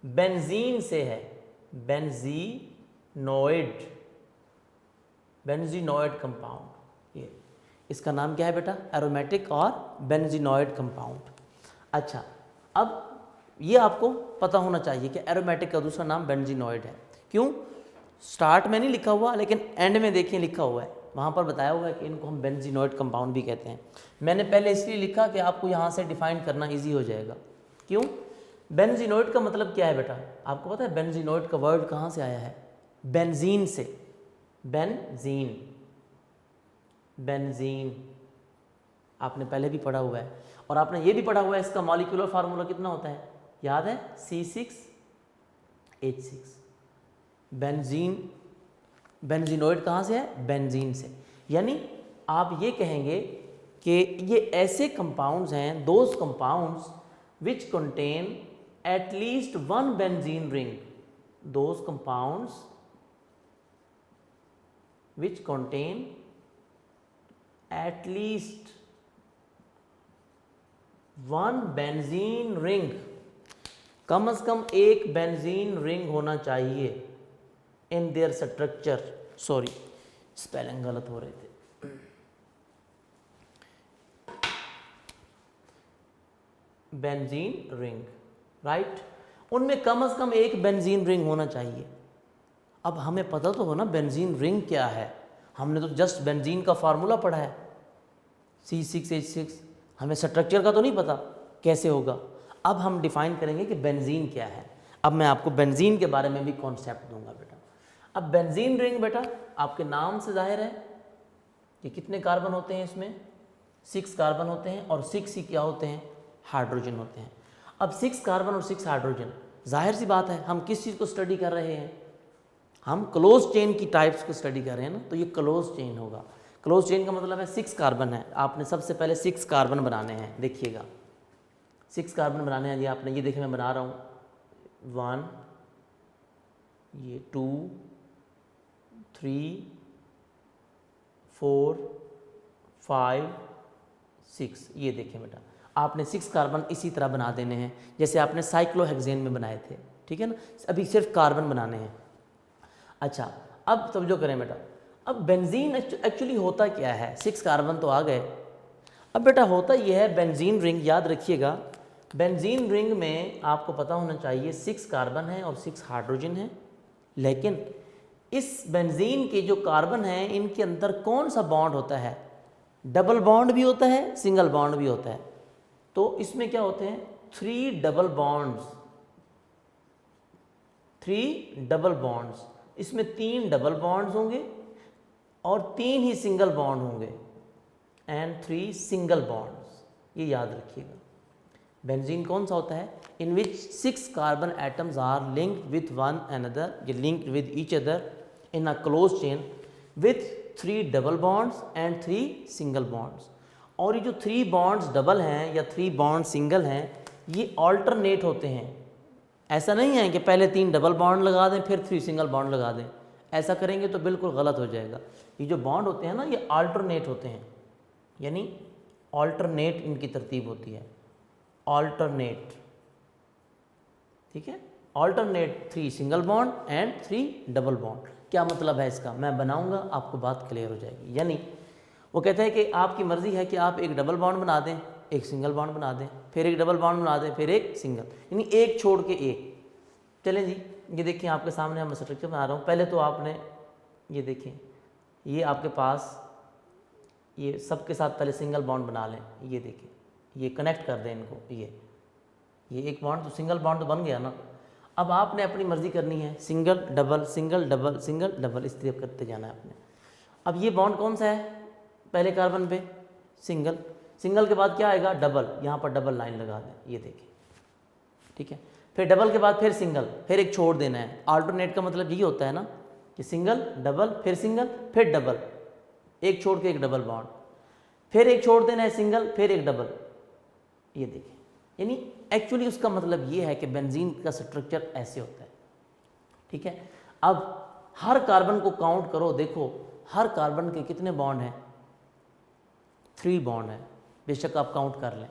बेंजीन से है, बेंजीनोइड कंपाउंड। ये इसका नाम क्या है बेटा? एरोमेटिक और बेंजीनोइड कंपाउंड। अच्छा, अब ये आपको पता होना चाहिए कि एरोमेटिक का दूसरा नाम बेंजीनोइड है। क्यों? स्टार्ट में नहीं लिखा हुआ, लेकिन एंड में देखिए लिखा हुआ है, वहाँ पर बताया हुआ है कि इनको हम बेंजीनोइड कंपाउंड भी कहते हैं। मैंने पहले इसलिए लिखा कि आपको यहाँ से डिफाइन करना इजी हो जाएगा। क्यों? बेंजीनोइड का मतलब क्या है बेटा? आपको पता है बेंजीनोइड का वर्ड कहाँ से आया है? बेंजीन से। बेंजीन आपने पहले भी पढ़ा हुआ है, और आपने ये भी पढ़ा हुआ है इसका मॉलिक्यूलर फार्मूला कितना होता है, याद है? C6H6। बेंजीनोइड कहाँ से है? बेंजीन से। यानी आप ये कहेंगे कि ये ऐसे कंपाउंड्स हैं, those compounds which contain at least one benzene ring. Those compounds which contain at least one benzene ring, कम से कम एक बेंजीन रिंग होना चाहिए in their structure. Sorry spelling गलत हो रहे थे, बेंजीन रिंग, राइट। उनमें कम से कम एक बेंजीन रिंग होना चाहिए। अब हमें पता तो हो ना बेंजीन रिंग क्या है, हमने तो जस्ट बेंजीन का फार्मूला पढ़ा है C6H6, हमें स्ट्रक्चर का तो नहीं पता कैसे होगा। अब हम डिफाइन करेंगे कि बेंजीन क्या है। अब मैं आपको बेंजीन के बारे में भी कॉन्सेप्ट दूंगा बेटा। अब बेंजीन रिंग बेटा आपके नाम से जाहिर है कि कितने कार्बन होते हैं इसमें, 6 कार्बन होते हैं और 6 ही क्या होते हैं, हाइड्रोजन होते हैं। अब 6 कार्बन और 6 हाइड्रोजन, जाहिर सी बात है हम किस चीज़ को स्टडी कर रहे हैं, हम क्लोज चेन की टाइप्स को स्टडी कर रहे हैं ना, तो ये क्लोज चेन होगा। क्लोज चेन का मतलब है 6 कार्बन है, आपने सबसे पहले 6 कार्बन बनाने हैं। देखिएगा 6 कार्बन बनाने हैं जी आपने, ये देखिए मैं बना रहा हूँ 1, ये 2, 3, 4, 5, 6, ये देखिए बेटा आपने 6 कार्बन इसी तरह बना देने हैं जैसे आपने साइक्लोहेक्सेन में बनाए थे, ठीक है ना। अभी सिर्फ कार्बन बनाने हैं। अच्छा अब समझो करें बेटा, अब बेंजीन एक्चुअली होता क्या है, 6 कार्बन तो आ गए। अब बेटा होता यह है बेंजीन रिंग, याद रखिएगा बेंजीन रिंग में आपको पता होना चाहिए 6 कार्बन है और 6 हाइड्रोजन है, लेकिन इस बेंजीन के जो कार्बन हैं इनके अंदर कौन सा बॉन्ड होता है, डबल बॉन्ड भी होता है, सिंगल बॉन्ड भी होता है। तो इसमें क्या होते हैं 3 डबल बॉन्ड्स, 3 डबल बॉन्ड्स, इसमें 3 डबल बॉन्ड्स होंगे और 3 ही सिंगल बॉन्ड होंगे एंड 3 सिंगल बॉन्ड्स। ये याद रखिएगा। बेंजीन कौन सा होता है, in which 6 carbon atoms are linked with one another, ये linked with each other in a close chain with 3 double bonds and 3 single bonds. और ये जो 3 बॉन्ड्स डबल हैं या 3 बॉन्ड सिंगल हैं ये ऑल्टरनेट होते हैं। ऐसा नहीं है कि पहले 3 डबल बॉन्ड लगा दें फिर 3 सिंगल बॉन्ड लगा दें, ऐसा करेंगे तो बिल्कुल गलत हो जाएगा। ये जो बॉन्ड होते हैं ना ये अल्टरनेट होते हैं, यानी अल्टरनेट इनकी तरतीब होती है, अल्टरनेट, ठीक है। Alternate 3 single bond and 3 double bond. क्या मतलब है इसका, मैं बनाऊंगा आपको बात क्लियर हो जाएगी। यानी वो कहते हैं कि आपकी मर्ज़ी है कि आप एक डबल बॉन्ड बना दें, एक सिंगल बॉन्ड बना दें, फिर एक डबल बॉन्ड बना दें, फिर एक सिंगल, यानी एक छोड़ के एक। चलें जी, ये देखिए आपके सामने हम स्ट्रक्चर बना रहा हूँ। पहले तो आपने ये देखें, ये आपके पास ये सबके साथ पहले सिंगल बॉन्ड बना लें। ये देखिए ये कनेक्ट कर दें इनको, ये एक बॉन्ड तो सिंगल बॉन्ड तो बन गया ना। अब आपने अपनी मर्ज़ी करनी है, single double single double single double, इस तरह करते जाना है आपने। अब ये बॉन्ड कौन सा है, पहले कार्बन पे सिंगल, सिंगल के बाद क्या आएगा डबल, यहाँ पर डबल लाइन लगा दें, ये देखिए, ठीक है। फिर डबल के बाद फिर सिंगल, फिर एक छोड़ देना है। अल्टरनेट का मतलब यही होता है ना कि सिंगल डबल फिर सिंगल फिर डबल, एक छोड़ के एक डबल बॉन्ड, फिर एक छोड़ देना है सिंगल फिर एक डबल, ये देखिए। यानी एक्चुअली उसका मतलब ये है कि बेंजीन का स्ट्रक्चर ऐसे होता है, ठीक है। अब हर कार्बन को काउंट करो, देखो हर कार्बन के कितने बॉन्ड हैं, 3 बॉन्ड है, बेशक आप काउंट कर लें।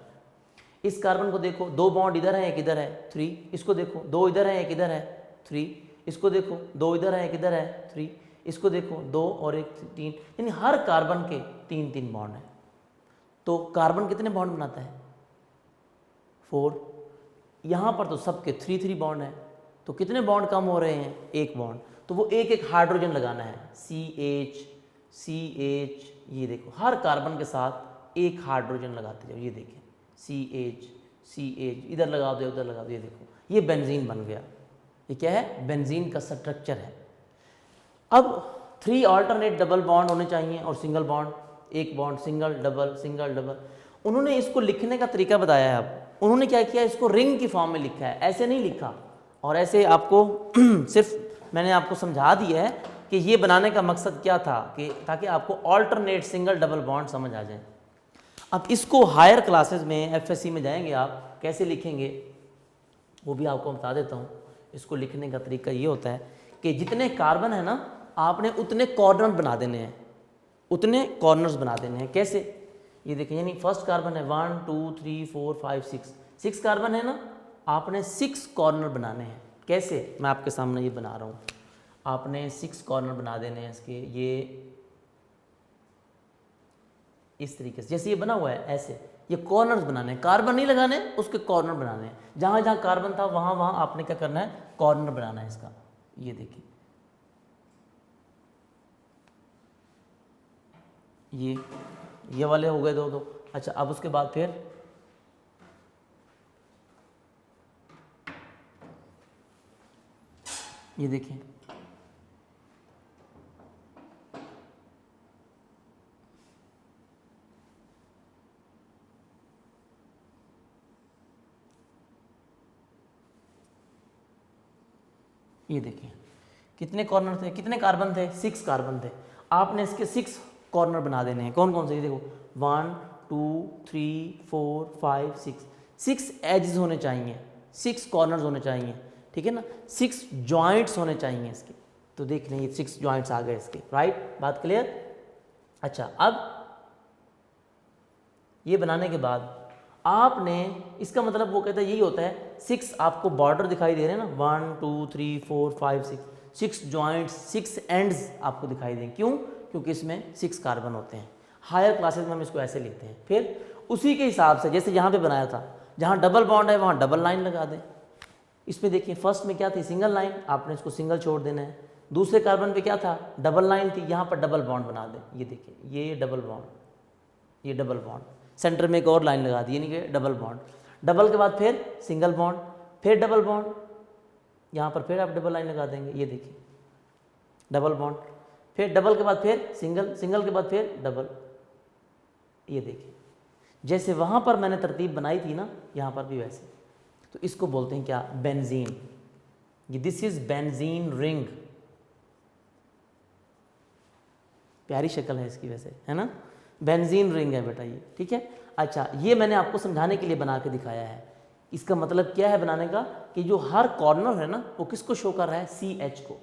इस कार्बन को देखो 2 बॉन्ड इधर है एक इधर है 3, इसको देखो 2 इधर है एक इधर है 3, इसको देखो 2 इधर है एक इधर है 3, इसको देखो 2 और एक 3, यानी हर कार्बन के 3 बॉन्ड है। तो कार्बन कितने बॉन्ड बनाता है 4, यहाँ पर तो सबके 3 बॉन्ड है, तो कितने बॉन्ड कम हो रहे हैं, 1 बॉन्ड। तो वो एक हाइड्रोजन लगाना है, CH CH, ये देखो हर कार्बन के साथ एक हाइड्रोजन लगाते जाओ, ये देखिए CH CH, इधर लगा दो उधर लगा दो, ये देखो ये बेंजीन बन गया। ये क्या है, बेंजीन का स्ट्रक्चर है। अब 3 अल्टरनेट डबल बॉन्ड होने चाहिए और सिंगल बॉन्ड, एक बॉन्ड सिंगल डबल। उन्होंने इसको लिखने का तरीका बताया है। अब उन्होंने क्या किया, इसको रिंग की फॉर्म में लिखा है, ऐसे नहीं लिखा। और ऐसे आपको सिर्फ मैंने आपको समझा दिया है कि ये बनाने का मकसद क्या था, कि ताकि आपको अल्टरनेट सिंगल डबल बॉन्ड समझ आ जाए। अब इसको हायर क्लासेस में FSC में जाएंगे आप, कैसे लिखेंगे वो भी आपको बता देता हूँ। इसको लिखने का तरीका ये होता है कि जितने कार्बन है ना आपने उतने कॉर्नर बना देने हैं, उतने कॉर्नर्स बना देने हैं। कैसे? ये देखिए, यानी फर्स्ट कार्बन है 1 2 3 4 5 6 कार्बन है ना, आपने 6 कॉर्नर बनाने हैं। कैसे? मैं आपके सामने ये बना रहा हूँ। आपने 6 कॉर्नर बना देने हैं इसके, ये इस तरीके से, जैसे ये बना हुआ है ऐसे, ये कॉर्नर्स बनाने हैं, कार्बन नहीं लगाने, उसके कॉर्नर बनाने हैं। जहाँ जहाँ कार्बन था वहाँ वहाँ आपने क्या करना है, कॉर्नर बनाना है इसका। ये देखिए, ये वाले हो गए दो। अच्छा, अब उसके बाद फिर ये देखिए, ये देखिए कितने कॉर्नर थे, कितने कार्बन थे, 6 कार्बन थे। आपने इसके 6 कॉर्नर बना देने हैं। कौन कौन से? ये देखो 1 2 3 4 5 6 एजेस होने चाहिए, 6 कॉर्नर्स होने चाहिए, ठीक है ना, 6 जॉइंट्स होने चाहिए इसके। तो देख लें, ये 6 जॉइंट्स आ गए इसके, राइट? बात क्लियर? अच्छा, अब ये बनाने के बाद आपने, इसका मतलब वो कहता है यही होता है, 6 आपको बॉर्डर दिखाई दे रहे हैं ना, 1 2 3 4 5 6 जॉइंट्स, 6 एंड्स आपको दिखाई दें। क्यों? क्योंकि इसमें 6 कार्बन होते हैं। हायर क्लासेस में हम इसको ऐसे लेते हैं। फिर उसी के हिसाब से, जैसे यहाँ पे बनाया था, जहाँ डबल बॉन्ड है वहाँ डबल लाइन लगा दें। इसमें देखिए, फर्स्ट में क्या थी, सिंगल लाइन, आपने इसको सिंगल छोड़ देना है। दूसरे कार्बन पे क्या था, डबल लाइन थी, यहाँ पर डबल बॉन्ड बना दें। ये देखिए, ये डबल बॉन्ड, ये डबल बॉन्ड, सेंटर में एक और लाइन लगा दी, यानी कि डबल बॉन्ड। डबल के बाद फिर सिंगल बॉन्ड, फिर डबल बॉन्ड, यहाँ पर फिर आप डबल लाइन लगा देंगे। ये देखिए, डबल बॉन्ड, फिर डबल के बाद फिर सिंगल, सिंगल के बाद फिर डबल। ये देखिए, जैसे वहाँ पर मैंने तरतीब बनाई थी ना, यहाँ पर भी वैसे। तो इसको बोलते हैं क्या, बेंजीन। ये दिस इज बेंजीन रिंग। प्यारी शक्ल है इसकी वैसे, है ना, बेंजीन रिंग है बेटा ये, ठीक है। अच्छा, ये मैंने आपको समझाने के लिए बना के दिखाया है। इसका मतलब क्या है बनाने का, कि जो हर कॉर्नर है ना, वो किसको शो कर रहा है, CH को।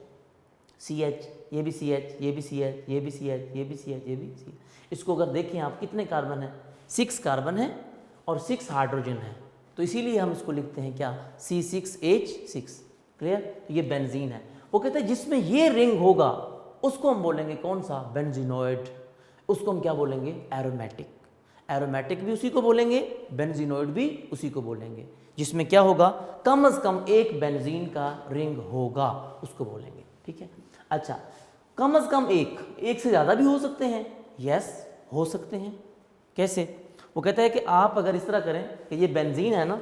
CH, ये भी CH, ये भी CH, ये भी CH, ये भी CH, ये भी CH। इसको अगर देखें आप, कितने कार्बन है, 6 कार्बन है और 6 हाइड्रोजन है। तो इसीलिए हम इसको लिखते हैं क्या, C6H6। क्लियर? तो ये बेंजीन है। वो कहते हैं जिसमें ये रिंग होगा उसको हम बोलेंगे कौन सा, बेंजीनोइड। उसको हम क्या बोलेंगे, एरोमेटिक। एरोमेटिक भी उसी को बोलेंगे, बेंजीनोइड भी उसी को बोलेंगे। जिसमें क्या होगा, कम से कम एक बेंजीन का रिंग होगा, उसको बोलेंगे, ठीक है। अच्छा, कम से कम एक से ज़्यादा भी हो सकते हैं, यस हो सकते हैं। कैसे? वो कहता है कि आप अगर इस तरह करें कि ये बेंजीन है ना,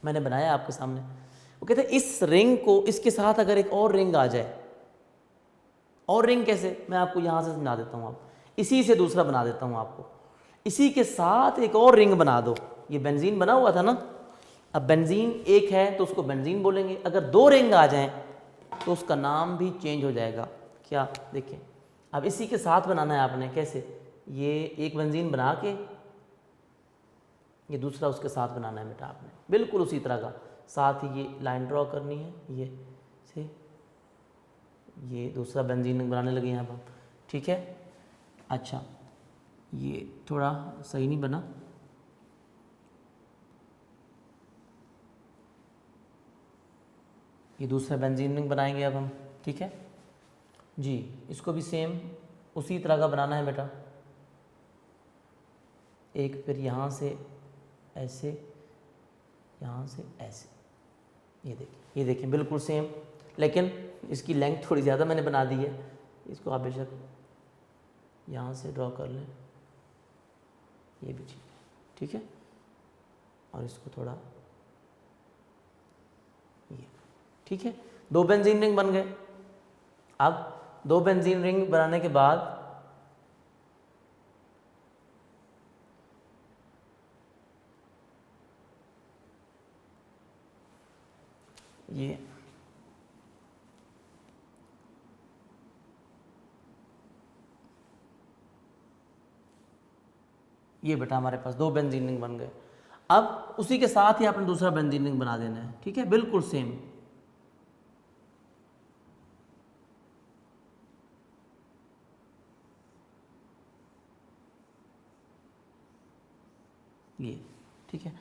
मैंने बनाया आपके सामने, वो कहते हैं इस रिंग को, इसके साथ अगर एक और रिंग आ जाए, और रिंग कैसे, मैं आपको यहाँ से समझा देता हूँ। आप इसी से दूसरा बना देता हूँ आपको, इसी के साथ एक और रिंग बना दो। ये बेंजीन बना हुआ था ना, अब बेंजीन एक है तो उसको बेंजीन बोलेंगे। अगर 2 रिंग आ जाएं तो उसका नाम भी चेंज हो जाएगा। क्या? देखिए, अब इसी के साथ बनाना है आपने। कैसे? ये एक बेंजीन बना के ये दूसरा उसके साथ बनाना है बेटा आपने, बिल्कुल उसी तरह का। साथ ही ये लाइन ड्रॉ करनी है, ये से ये दूसरा बेंजीन बनाने लगे यहाँ पर, ठीक है। अच्छा, ये थोड़ा सही नहीं बना, ये दूसरा बेंजीन रिंग बनाएंगे अब हम, ठीक है जी। इसको भी सेम उसी तरह का बनाना है बेटा। एक फिर यहाँ से ऐसे, यहाँ से ऐसे, ये देखिए बिल्कुल सेम, लेकिन इसकी लेंथ थोड़ी ज़्यादा मैंने बना दी है। इसको आप बेशक यहाँ से ड्रॉ कर लें, ये भी ठीक है। और इसको थोड़ा ये, ठीक है। 2 बेंजीन रिंग बन गए। अब 2 बेंजीन रिंग बनाने के बाद ये बेटा हमारे पास 2 बेंजीन रिंग बन गए। अब उसी के साथ ही आपने दूसरा बेंजीन रिंग बना देना है, ठीक है, बिल्कुल सेम। ये, ठीक है।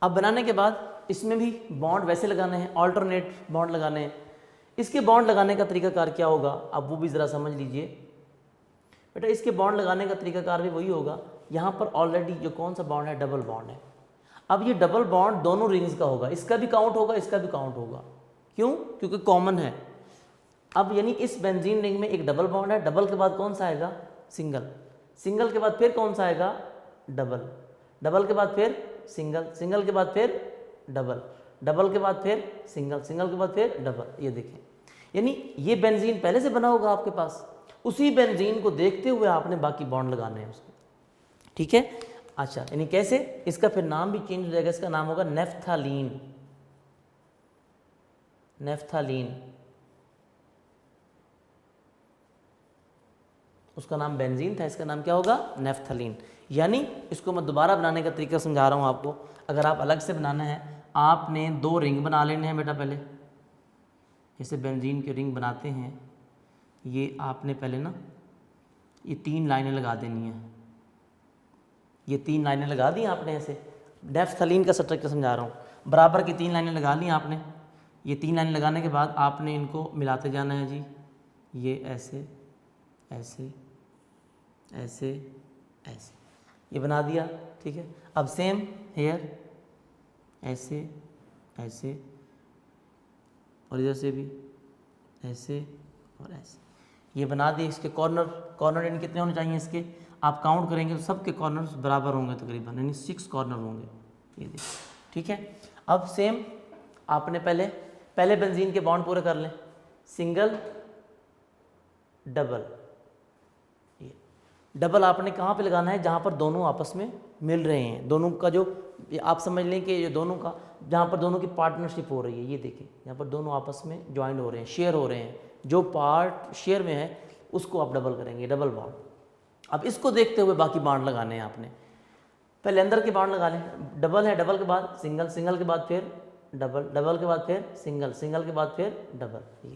अब बनाने के बाद इसमें भी बॉन्ड वैसे लगाने हैं, ऑल्टरनेट बॉन्ड लगाने हैं। इसके बॉन्ड लगाने का तरीकाकार क्या होगा, अब वो भी ज़रा समझ लीजिए बेटा। इसके बॉन्ड लगाने का तरीकाकार भी वही होगा। यहाँ पर ऑलरेडी जो कौन सा बॉन्ड है, डबल बॉन्ड है। अब ये डबल बॉन्ड दोनों रिंग्स का होगा, इसका भी काउंट होगा, इसका भी काउंट होगा। क्यों? क्योंकि कॉमन है। अब यानी इस बेंजीन रिंग में एक डबल बॉन्ड है, डबल के बाद कौन सा आएगा, सिंगल, सिंगल के बाद फिर कौन सा आएगा, डबल, डबल के बाद फिर सिंगल, सिंगल के बाद फिर डबल, डबल के बाद फिर सिंगल, सिंगल के बाद फिर डबल। ये देखें, यानी ये बेंजीन पहले से बना होगा आपके पास, उसी बेंजीन को देखते हुए आपने बाकी बॉन्ड लगाने हैं उसको, ठीक है। अच्छा, यानी कैसे, इसका फिर नाम भी चेंज हो जाएगा, इसका नाम होगा नेफ्थालीन, नेफ्थालीन। उसका नाम बेंजीन था, इसका नाम क्या होगा, नेफ्थालीन। यानी इसको मैं दोबारा बनाने का तरीका समझा रहा हूँ आपको। अगर आप अलग से बनाना है, आपने 2 रिंग बना लेने हैं बेटा। पहले जैसे बेंजीन के रिंग बनाते हैं, ये आपने पहले ना ये 3 लाइनें लगा देनी है। ये 3 लाइनें लगा दी आपने ऐसे, नेफ्थालीन का स्ट्रक्चर समझा रहा हूँ। बराबर की 3 लाइनें लगा ली आपने। ये 3 लाइनें लगाने के बाद आपने इनको मिलाते जाना है जी। ये ऐसे ऐसे ऐसे ऐसे, ये बना दिया, ठीक है। अब सेम हेयर, ऐसे ऐसे, और इधर से भी ऐसे और ऐसे, ये बना दिए। इसके कॉर्नर, कॉर्नर यानी कितने होने चाहिए इसके, आप काउंट करेंगे तो सबके कॉर्नर्स बराबर होंगे तकरीबन, यानी 6 कॉर्नर होंगे, ये देखिए, ठीक है। अब सेम आपने पहले बेंजीन के बॉन्ड पूरे कर लें, सिंगल डबल। ये डबल आपने कहाँ पे लगाना है, जहाँ पर दोनों आपस में मिल रहे हैं, दोनों का जो, आप समझ लें कि ये दोनों का, जहाँ पर दोनों की पार्टनरशिप हो रही है, ये देखिए यहाँ पर दोनों आपस में ज्वाइंट हो रहे हैं, शेयर हो रहे हैं, जो पार्ट शेयर में है उसको आप डबल करेंगे, डबल बॉन्ड। अब इसको देखते हुए बाकी बॉन्ड लगाने हैं आपने। पहले अंदर के बॉन्ड लगा लें, डबल है, डबल के बाद सिंगल, सिंगल के बाद फिर डबल, डबल के बाद फिर सिंगल, सिंगल के बाद फिर डबल।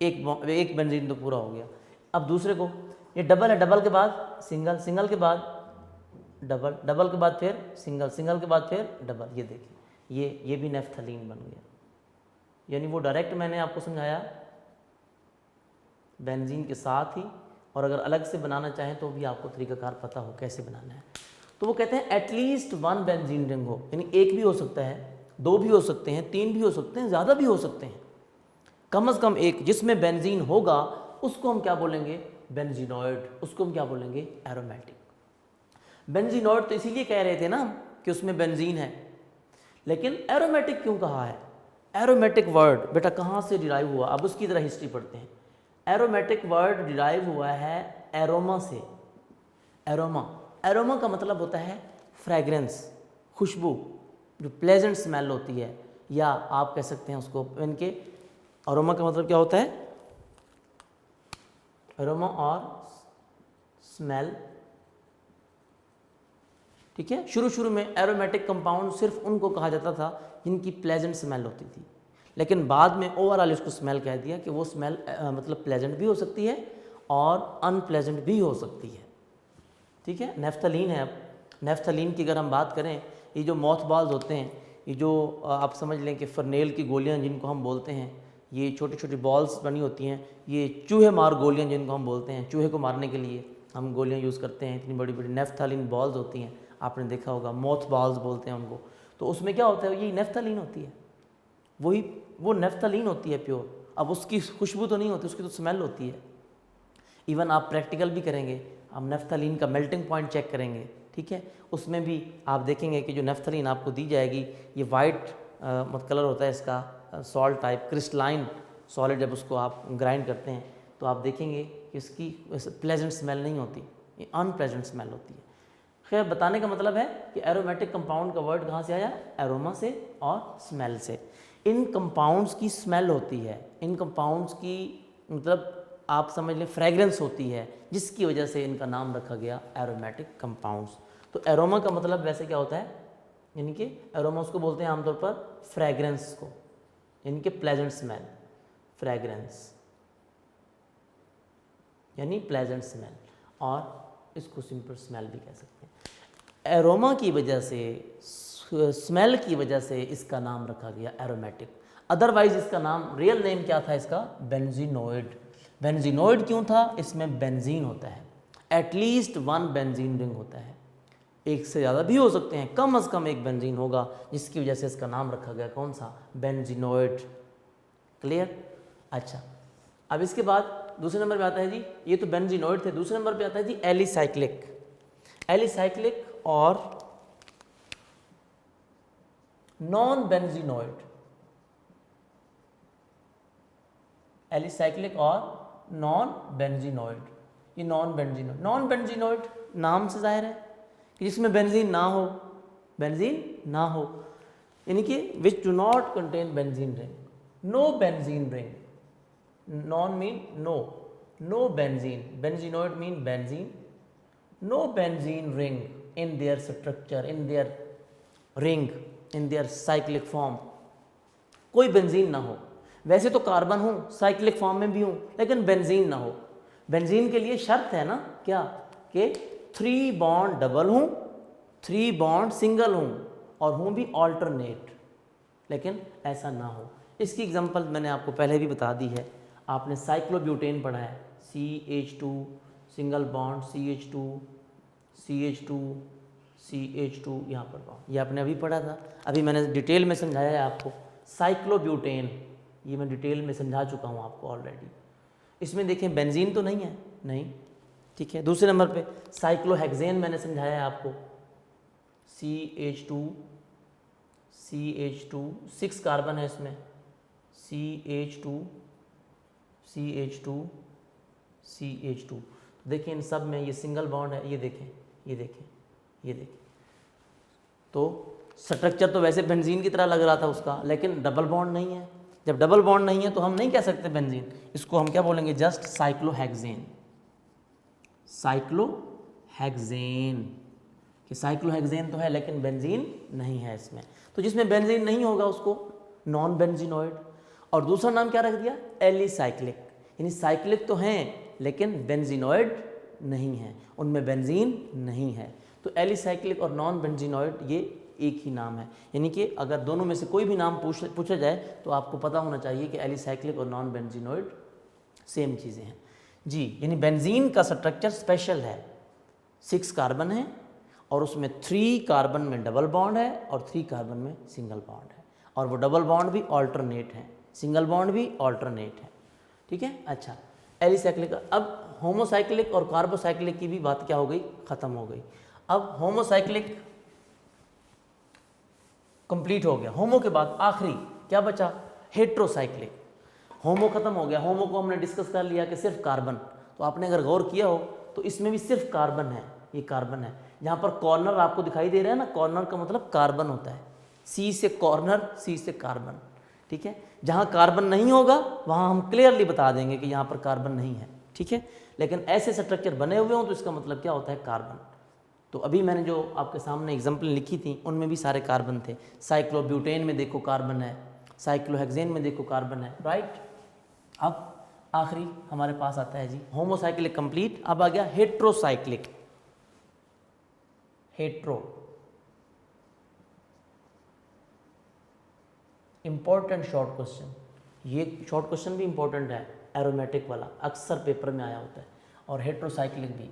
ये एक बेंजीन तो पूरा हो गया। अब दूसरे को, ये डबल है, डबल के बाद सिंगल, सिंगल के बाद डबल, डबल के बाद फिर सिंगल, सिंगल के बाद फिर डबल। ये देखिए, ये भी नेफ्थालीन बन गया। यानी वो डायरेक्ट मैंने आपको समझाया बेंजीन के साथ ही, और अगर अलग से बनाना चाहें तो भी आपको तरीकाकार पता हो कैसे बनाना है। तो वो कहते हैं एटलीस्ट 1 बेंजीन रिंग हो, यानी एक भी हो सकता है, 2 भी हो सकते हैं, 3 भी हो सकते हैं, ज़्यादा भी हो सकते हैं, कम से कम एक, जिसमें बेंजीन होगा उसको हम क्या बोलेंगे, बेंजीनॉइड। उसको हम क्या बोलेंगे, एरोमेटिक। बेंजीनॉइड तो इसीलिए कह रहे थे ना कि उसमें बेंजीन है, लेकिन एरोमेटिक क्यों कहा है। एरोमेटिक वर्ड बेटा कहाँ से डिराइव हुआ, अब उसकी तरह हिस्ट्री पढ़ते हैं। एरोमेटिक वर्ड डिराइव हुआ है एरोमा से। एरोमा, एरोमा का मतलब होता है फ्रेग्रेंस, खुशबू, जो प्लेजेंट स्मेल होती है, या आप कह सकते हैं उसको, इनके एरोमा का मतलब क्या होता है, एरोमा और स्मेल, ठीक है। शुरू में एरोमेटिक कंपाउंड सिर्फ उनको कहा जाता था जिनकी प्लेजेंट स्मेल होती थी, लेकिन बाद में ओवरऑल इसको स्मेल कह दिया कि वो स्मेल मतलब प्लेजेंट भी हो सकती है और अनप्लेजेंट भी हो सकती है, ठीक है। नेफ्थालीन है। अब नेफ्थालीन की अगर हम बात करें, ये जो मॉथ बॉल्स होते हैं, ये जो आप समझ लें कि फरनेल की गोलियां जिनको हम बोलते हैं, ये छोटी छोटी बॉल्स बनी होती हैं, ये चूहे मार गोलियां जिनको हम बोलते हैं, चूहे को मारने के लिए हम गोलियां यूज़ करते हैं, इतनी बड़ी बड़ी नेफ्थालीन बॉल्स होती हैं, आपने देखा होगा, मॉथ बॉल्स बोलते हैं उनको। तो उसमें क्या होता है, ये नेफ्थालीन होती है, वो नेफ्थालीन होती है प्योर। अब उसकी खुशबू तो नहीं होती, उसकी तो स्मेल होती है। इवन आप प्रैक्टिकल भी करेंगे, हम नेफ्थालीन का मेल्टिंग पॉइंट चेक करेंगे, ठीक है, उसमें भी आप देखेंगे कि जो नेफ्थालीन आपको दी जाएगी, ये वाइट कलर होता है इसका, सॉल्ट टाइप क्रिस्टलाइन सॉलिड। जब उसको आप ग्राइंड करते हैं तो आप देखेंगे कि इसकी प्लेजेंट स्मेल नहीं होती, ये अनप्लेजेंट स्मेल होती है। खैर, बताने का मतलब है कि एरोमेटिक कंपाउंड का वर्ड कहाँ से आया, एरोमा से और स्मेल से। इन कंपाउंड्स की स्मेल होती है, इन कंपाउंड्स की मतलब आप समझ लें फ्रेग्रेंस होती है, जिसकी वजह से इनका नाम रखा गया एरोमेटिक कंपाउंड्स। तो एरोमा का मतलब वैसे क्या होता है, यानी कि एरोमा उसको बोलते हैं आमतौर पर फ्रेग्रेंस को, यानी कि प्लेजेंट स्मेल, फ्रेग्रेंस यानी प्लेजेंट स्मेल, और इसको सिंपल स्मेल भी कह सकते हैं। एरोमा की वजह से, स्मेल की वजह से इसका नाम रखा गया एरोमेटिक। अदरवाइज इसका नाम, रियल नेम क्या था इसका? बेंजीनोइड। बेंजीनोइड क्यों था? इसमें बेंजीन होता है, एटलीस्ट 1 बेंजीन रिंग होता है, एक से ज़्यादा भी हो सकते हैं, कम से कम एक बेंजीन होगा, जिसकी वजह से इसका नाम रखा गया कौन सा? बेंजीनोइड। क्लियर? अच्छा, अब इसके बाद दूसरे नंबर पे आता है जी, ये तो बेंजीनोइड थे, दूसरे नंबर पे आता है जी एलिसाइक्लिक। एलिसाइक्लिक और नॉन बेंजीनोइड। एलिसाइक्लिक और नॉन बेंजीनोइड। ये नॉन बेंजीनोइड, नॉन बेंजीनोइड नाम से जाहिर है कि जिसमें बेंजीन ना हो, बेंजीन ना हो, यानी कि which do not contain benzene ring, no benzene ring. Non mean no, no benzene, benzenoid mean benzene, no benzene ring in their structure, in their ring, in their cyclic form। कोई benzene ना हो। वैसे तो carbon हूँ, cyclic form में भी हूँ, लेकिन बेंजीन ना हो। बेंजीन के लिए शर्त है ना क्या, कि 3 बॉन्ड डबल हूँ, 3 बॉन्ड सिंगल हूँ, और हूँ भी ऑल्टरनेट, लेकिन ऐसा ना हो। इसकी एग्जांपल मैंने आपको पहले भी बता दी है, आपने साइक्लोब्यूटेन पढ़ा है, CH2 सिंगल बॉन्ड, CH2 यहाँ पर पाओ, ये आपने अभी पढ़ा था, अभी मैंने डिटेल में समझाया है आपको। साइक्लोब्यूटेन, ये मैं डिटेल में समझा चुका हूँ आपको ऑलरेडी। इसमें देखें बेंजीन तो नहीं है, नहीं, ठीक है। दूसरे नंबर पे साइक्लोहेक्सेन मैंने समझाया है आपको, CH2 6 कार्बन है इसमें, CH2 देखिए इन सब में ये सिंगल बॉन्ड है, ये देखें, ये देखें, ये देखें। तो स्ट्रक्चर तो वैसे बेंजीन की तरह लग रहा था उसका, लेकिन डबल बॉन्ड नहीं है। जब डबल बॉन्ड नहीं है तो हम नहीं कह सकते बेंजीन, इसको हम क्या बोलेंगे? Just cyclohexane. साइक्लोहेक्सेन, कि साइक्लोहेक्सेन तो है लेकिन बेंजीन नहीं है इसमें। तो जिसमें बेंजीन नहीं होगा उसको नॉन बेंजीनोइड। और दूसरा नाम क्या रख दिया? एलिसाइक्लिक, यानी साइक्लिक तो हैं लेकिन बेंजीनोइड नहीं है, उनमें बेंजीन नहीं है। तो एलिसाइक्लिक और नॉन बेंजीनोइड ये एक ही नाम है, यानी कि अगर दोनों में से कोई भी नाम पूछा जाए तो आपको पता होना चाहिए कि एलिसाइक्लिक और नॉन बेंजीनोइड सेम चीज़ें हैं जी। यानी बेंजीन का स्ट्रक्चर स्पेशल है, 6 कार्बन है और उसमें 3 कार्बन में डबल बॉन्ड है और 3 कार्बन में सिंगल बॉन्ड है, और वो डबल बॉन्ड भी ऑल्टरनेट है, सिंगल बॉन्ड भी ऑल्टरनेट है, ठीक है। अच्छा, एलिसाइक्लिक। अब होमोसाइक्लिक और कार्बोसाइक्लिक की भी बात क्या हो गई? ख़त्म हो गई। अब होमोसाइक्लिक कंप्लीट हो गया, होमो के बाद आखिरी क्या बचा? हेट्रोसाइक्लिक। होमो खत्म हो गया, होमो को हमने डिस्कस कर लिया कि सिर्फ कार्बन, तो आपने अगर गौर किया हो तो इसमें भी सिर्फ कार्बन है, ये कार्बन है। जहाँ पर कॉर्नर आपको दिखाई दे रहा है ना, कॉर्नर का मतलब कार्बन होता है, C से कॉर्नर, C से कार्बन, ठीक है। जहाँ कार्बन नहीं होगा वहाँ हम क्लियरली बता देंगे कि यहाँ पर कार्बन नहीं है, ठीक है। लेकिन ऐसे स्ट्रक्चर बने हुए हों तो इसका मतलब क्या होता है? कार्बन। तो अभी मैंने जो आपके सामने एग्जाम्पल लिखी थी उनमें भी सारे कार्बन थे। साइक्लोब्यूटेन में देखो कार्बन है, साइक्लोहेक्सेन में देखो कार्बन है, राइट। अब आखिरी हमारे पास आता है जी होमोसाइक्लिक कंप्लीट। अब आ गया heterocyclic. Hetero, important short question, ये शॉर्ट क्वेश्चन भी इंपॉर्टेंट है, एरोमेटिक वाला अक्सर पेपर में आया होता है। और हेट्रोसाइक्लिक भी,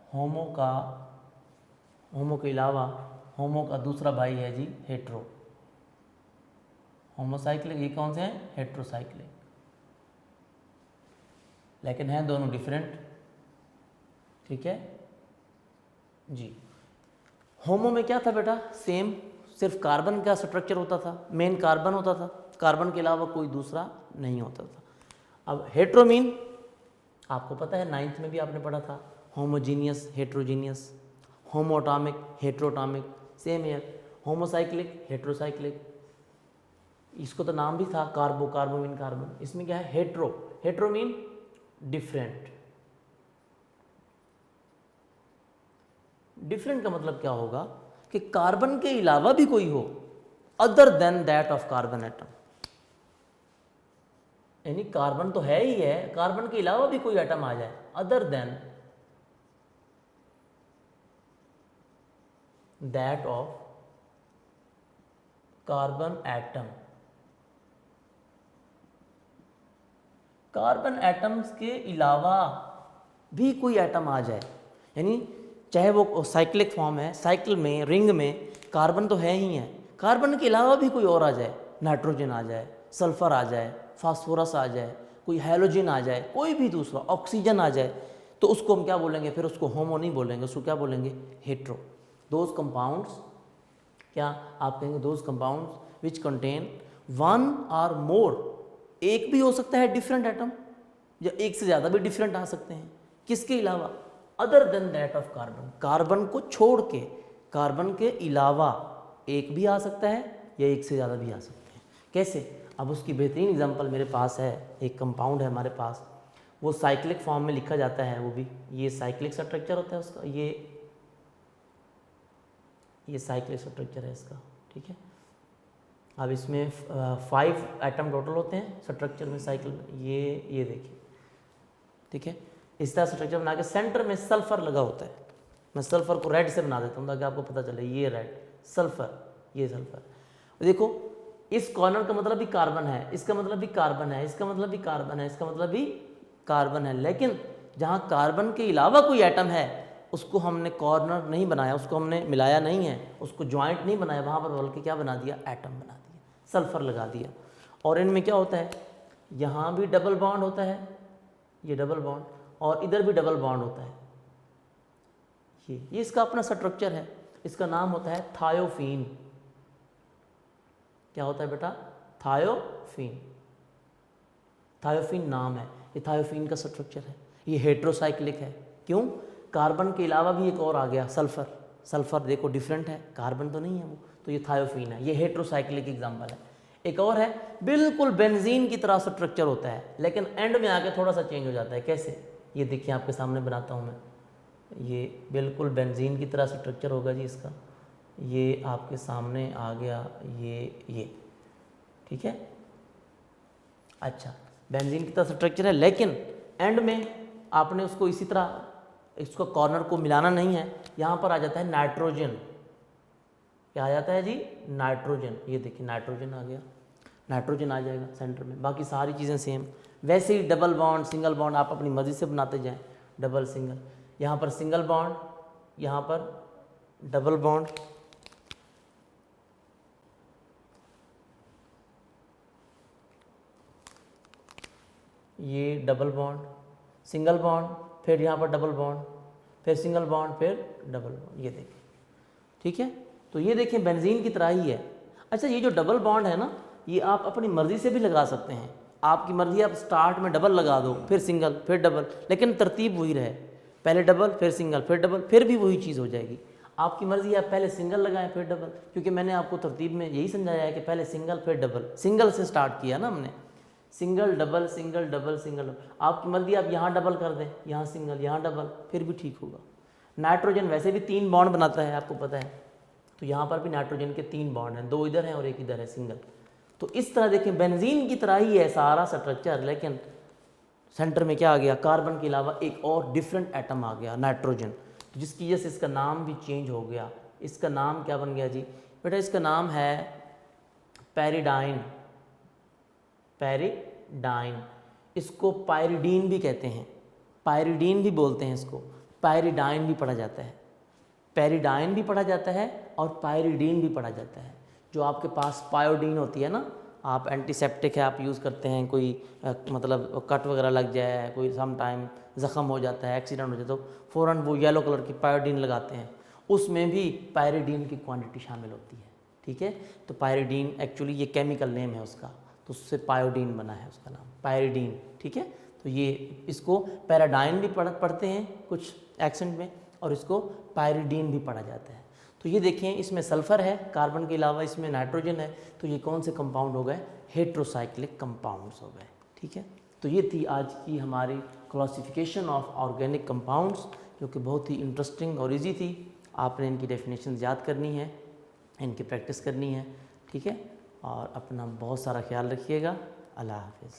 होमो के अलावा होमो का दूसरा भाई है जी हेट्रो। होमोसाइक्लिक ये कौन से हैं? हेट्रोसाइक्लिक, लेकिन हैं दोनों डिफरेंट, ठीक है जी। होमो में क्या था बेटा? सेम, सिर्फ कार्बन का स्ट्रक्चर होता था, मेन कार्बन होता था, कार्बन के अलावा कोई दूसरा नहीं होता था। अब हेट्रोमीन आपको पता है, 9th में भी आपने पढ़ा था, homogeneous, heterogeneous, homoatomic, heteroatomic, same year. Homocyclic, heterocyclic, इसको तो नाम भी था कार्बो, कार्बोमीन, कार्बन। इसमें क्या है? हेट्रो। हेट्रोमीन डिफरेंट। डिफरेंट का मतलब क्या होगा? कि कार्बन के अलावा भी कोई हो, other than that of carbon atom. यानी कार्बन तो है ही है, कार्बन के अलावा भी कोई एटम आ जाए, other than that of carbon atom. Carbon atoms के अलावा भी कोई एटम आ जाए, यानी चाहे वो साइक्लिक फॉर्म है, साइकिल में, रिंग में कार्बन तो है ही है, कार्बन के अलावा भी कोई और आ जाए, नाइट्रोजन आ जाए, सल्फर आ जाए, फास्फोरस आ जाए, कोई हैलोजन आ जाए, कोई भी दूसरा, ऑक्सीजन आ जाए, तो उसको हम क्या बोलेंगे? फिर उसको होमो नहीं बोलेंगे, उसको क्या बोलेंगे? हेट्रो। दोज कंपाउंड्स, क्या आप कहेंगे? Those compounds which contain one और मोर, एक भी हो सकता है डिफरेंट एटम, या एक से ज़्यादा भी डिफरेंट आ सकते हैं, किसके अलावा? Other than that of carbon, carbon को छोड़ के, कार्बन के अलावा एक भी आ सकता है या एक से ज़्यादा भी आ सकते हैं। कैसे? अब उसकी बेहतरीन एग्जांपल मेरे पास है, एक कंपाउंड है हमारे पास, वो साइक्लिक फॉर्म में लिखा जाता है, वो भी ये साइक्लिक स्ट्रक्चर होता है उसका, ये साइक्लिक स्ट्रक्चर है इसका, ठीक है। अब इसमें 5 एटम टोटल होते हैं स्ट्रक्चर में, साइकिल में, ये देखिए, ठीक है। इस तरह स्ट्रक्चर बना के सेंटर में सल्फर लगा होता है। मैं सल्फर को रेड से बना देता हूँ ताकि आपको पता चले, ये रेड सल्फर, ये सल्फर। देखो इस कॉर्नर का मतलब भी कार्बन है, इसका मतलब भी कार्बन है, इसका मतलब भी कार्बन है, इसका मतलब भी कार्बन है, लेकिन जहाँ कार्बन के अलावा कोई एटम है उसको हमने कॉर्नर नहीं बनाया, उसको हमने मिलाया नहीं है, उसको ज्वाइंट नहीं बनाया, वहाँ पर बल्कि क्या बना दिया? एटम बना दिया, सल्फर लगा दिया। और इनमें क्या होता है? यहाँ भी डबल बॉन्ड होता है, ये डबल बॉन्ड, और इधर भी डबल बॉन्ड होता है। ये इसका अपना स्ट्रक्चर है, इसका नाम होता है थायोफीन। क्या होता है बेटा? थायोफीन। थायोफीन नाम है, ये थायोफीन का स्ट्रक्चर है। ये हेट्रोसाइक्लिक है। क्यों? कार्बन के अलावा भी एक और आ गया, सल्फर। सल्फर देखो डिफरेंट है, कार्बन तो नहीं है वो, तो ये थायोफीन है। ये हेट्रोसाइक्लिक एग्जाम्पल है। एक और है, बिल्कुल बेंजीन की तरह स्ट्रक्चर होता है, लेकिन एंड में आके थोड़ा सा चेंज हो जाता है। कैसे? ये देखिए आपके सामने बनाता हूँ मैं, ये बिल्कुल बेंजीन की तरह स्ट्रक्चर होगा जी इसका। ये आपके सामने आ गया, ये ठीक है। अच्छा, बेंजीन की तरह स्ट्रक्चर है, लेकिन एंड में आपने उसको इसी तरह, इसको कॉर्नर को मिलाना नहीं है। यहाँ पर आ जाता है नाइट्रोजन। क्या आ जाता है जी? नाइट्रोजन। ये देखिए नाइट्रोजन आ गया, नाइट्रोजन आ जाएगा सेंटर में। बाकी सारी चीज़ें सेम। वैसे ही डबल बॉन्ड, सिंगल बॉन्ड आप अपनी मर्जी से बनाते जाएं, डबल सिंगल, यहाँ पर सिंगल बॉन्ड, यहाँ पर डबल बॉन्ड, ये डबल बॉन्ड, सिंगल बॉन्ड, फिर यहाँ पर डबल बॉन्ड, फिर सिंगल बॉन्ड, फिर डबल बॉन्ड। ये देखिए, ठीक है। तो ये देखिए बेंजीन की तरह ही है। अच्छा, ये जो डबल बॉन्ड है ना, ये आप अपनी मर्जी से भी लगा सकते हैं। आपकी मर्जी, आप स्टार्ट में डबल लगा दो, फिर सिंगल, फिर डबल, लेकिन तरतीब वही रहे, पहले डबल, फिर सिंगल, फिर डबल, फिर भी वही चीज़ हो जाएगी। आपकी मर्जी, आप पहले सिंगल लगाएं फिर डबल, क्योंकि मैंने आपको तरतीब में यही समझाया है कि पहले सिंगल फिर डबल, सिंगल से स्टार्ट किया ना हमने, single double single double single double. आपकी मर्जी, आप यहाँ डबल कर दें, यहाँ सिंगल, यहाँ डबल, फिर भी ठीक होगा। नाइट्रोजन वैसे भी 3 बॉन्ड बनाता है, आपको पता है, तो यहाँ पर भी नाइट्रोजन के 3 बॉन्ड हैं, 2 इधर हैं और 1 इधर है, सिंगल। तो इस तरह देखें, बेंजीन की तरह ही है सारा स्ट्रक्चर, लेकिन सेंटर में क्या आ गया? कार्बन के अलावा एक और डिफरेंट एटम आ गया, नाइट्रोजन, तो जिसकी वजह से इसका नाम भी चेंज हो गया। इसका नाम क्या बन गया जी बेटा? इसका नाम है पैरिडाइन। पैरिडाइन, इसको पायरिडीन भी कहते हैं, पायरिडीन भी बोलते हैं इसको, पायरिडाइन भी पढ़ा जाता है, पैरिडाइन भी पढ़ा जाता है और पायरिडीन भी पढ़ा जाता है। जो आपके पास पायोडीन होती है ना, आप एंटीसेप्टिक है, आप यूज़ करते हैं, कोई मतलब कट वगैरह लग जाए, कोई सम टाइम ज़ख़म हो जाता है, एक्सीडेंट हो जाए, तो फ़ौरन वो येलो कलर की पायोडीन लगाते हैं, उसमें भी पायरिडीन की क्वांटिटी शामिल होती है, ठीक है। तो पायरिडीन एक्चुअली ये केमिकल नेम है उसका, तो उससे पायोडीन बना है उसका नाम, पायरिडीन, ठीक है। तो ये इसको पैराडाइन भी पढ़ते हैं कुछ एक्सेंट में, और इसको पायरिडीन भी पढ़ा जाता है। तो ये देखें, इसमें सल्फ़र है, कार्बन के अलावा इसमें नाइट्रोजन है, तो ये कौन से कंपाउंड हो गए? हेट्रोसाइक्लिक कंपाउंड्स हो गए, ठीक है। तो ये थी आज की हमारी क्लासिफिकेशन ऑफ ऑर्गेनिक कंपाउंड्स, जो कि बहुत ही इंटरेस्टिंग और इजी थी। आपने इनकी डेफिनेशन याद करनी है, इनकी प्रैक्टिस करनी है, ठीक है। और अपना बहुत सारा ख्याल रखिएगा। अल्लाह हाफ़िज़।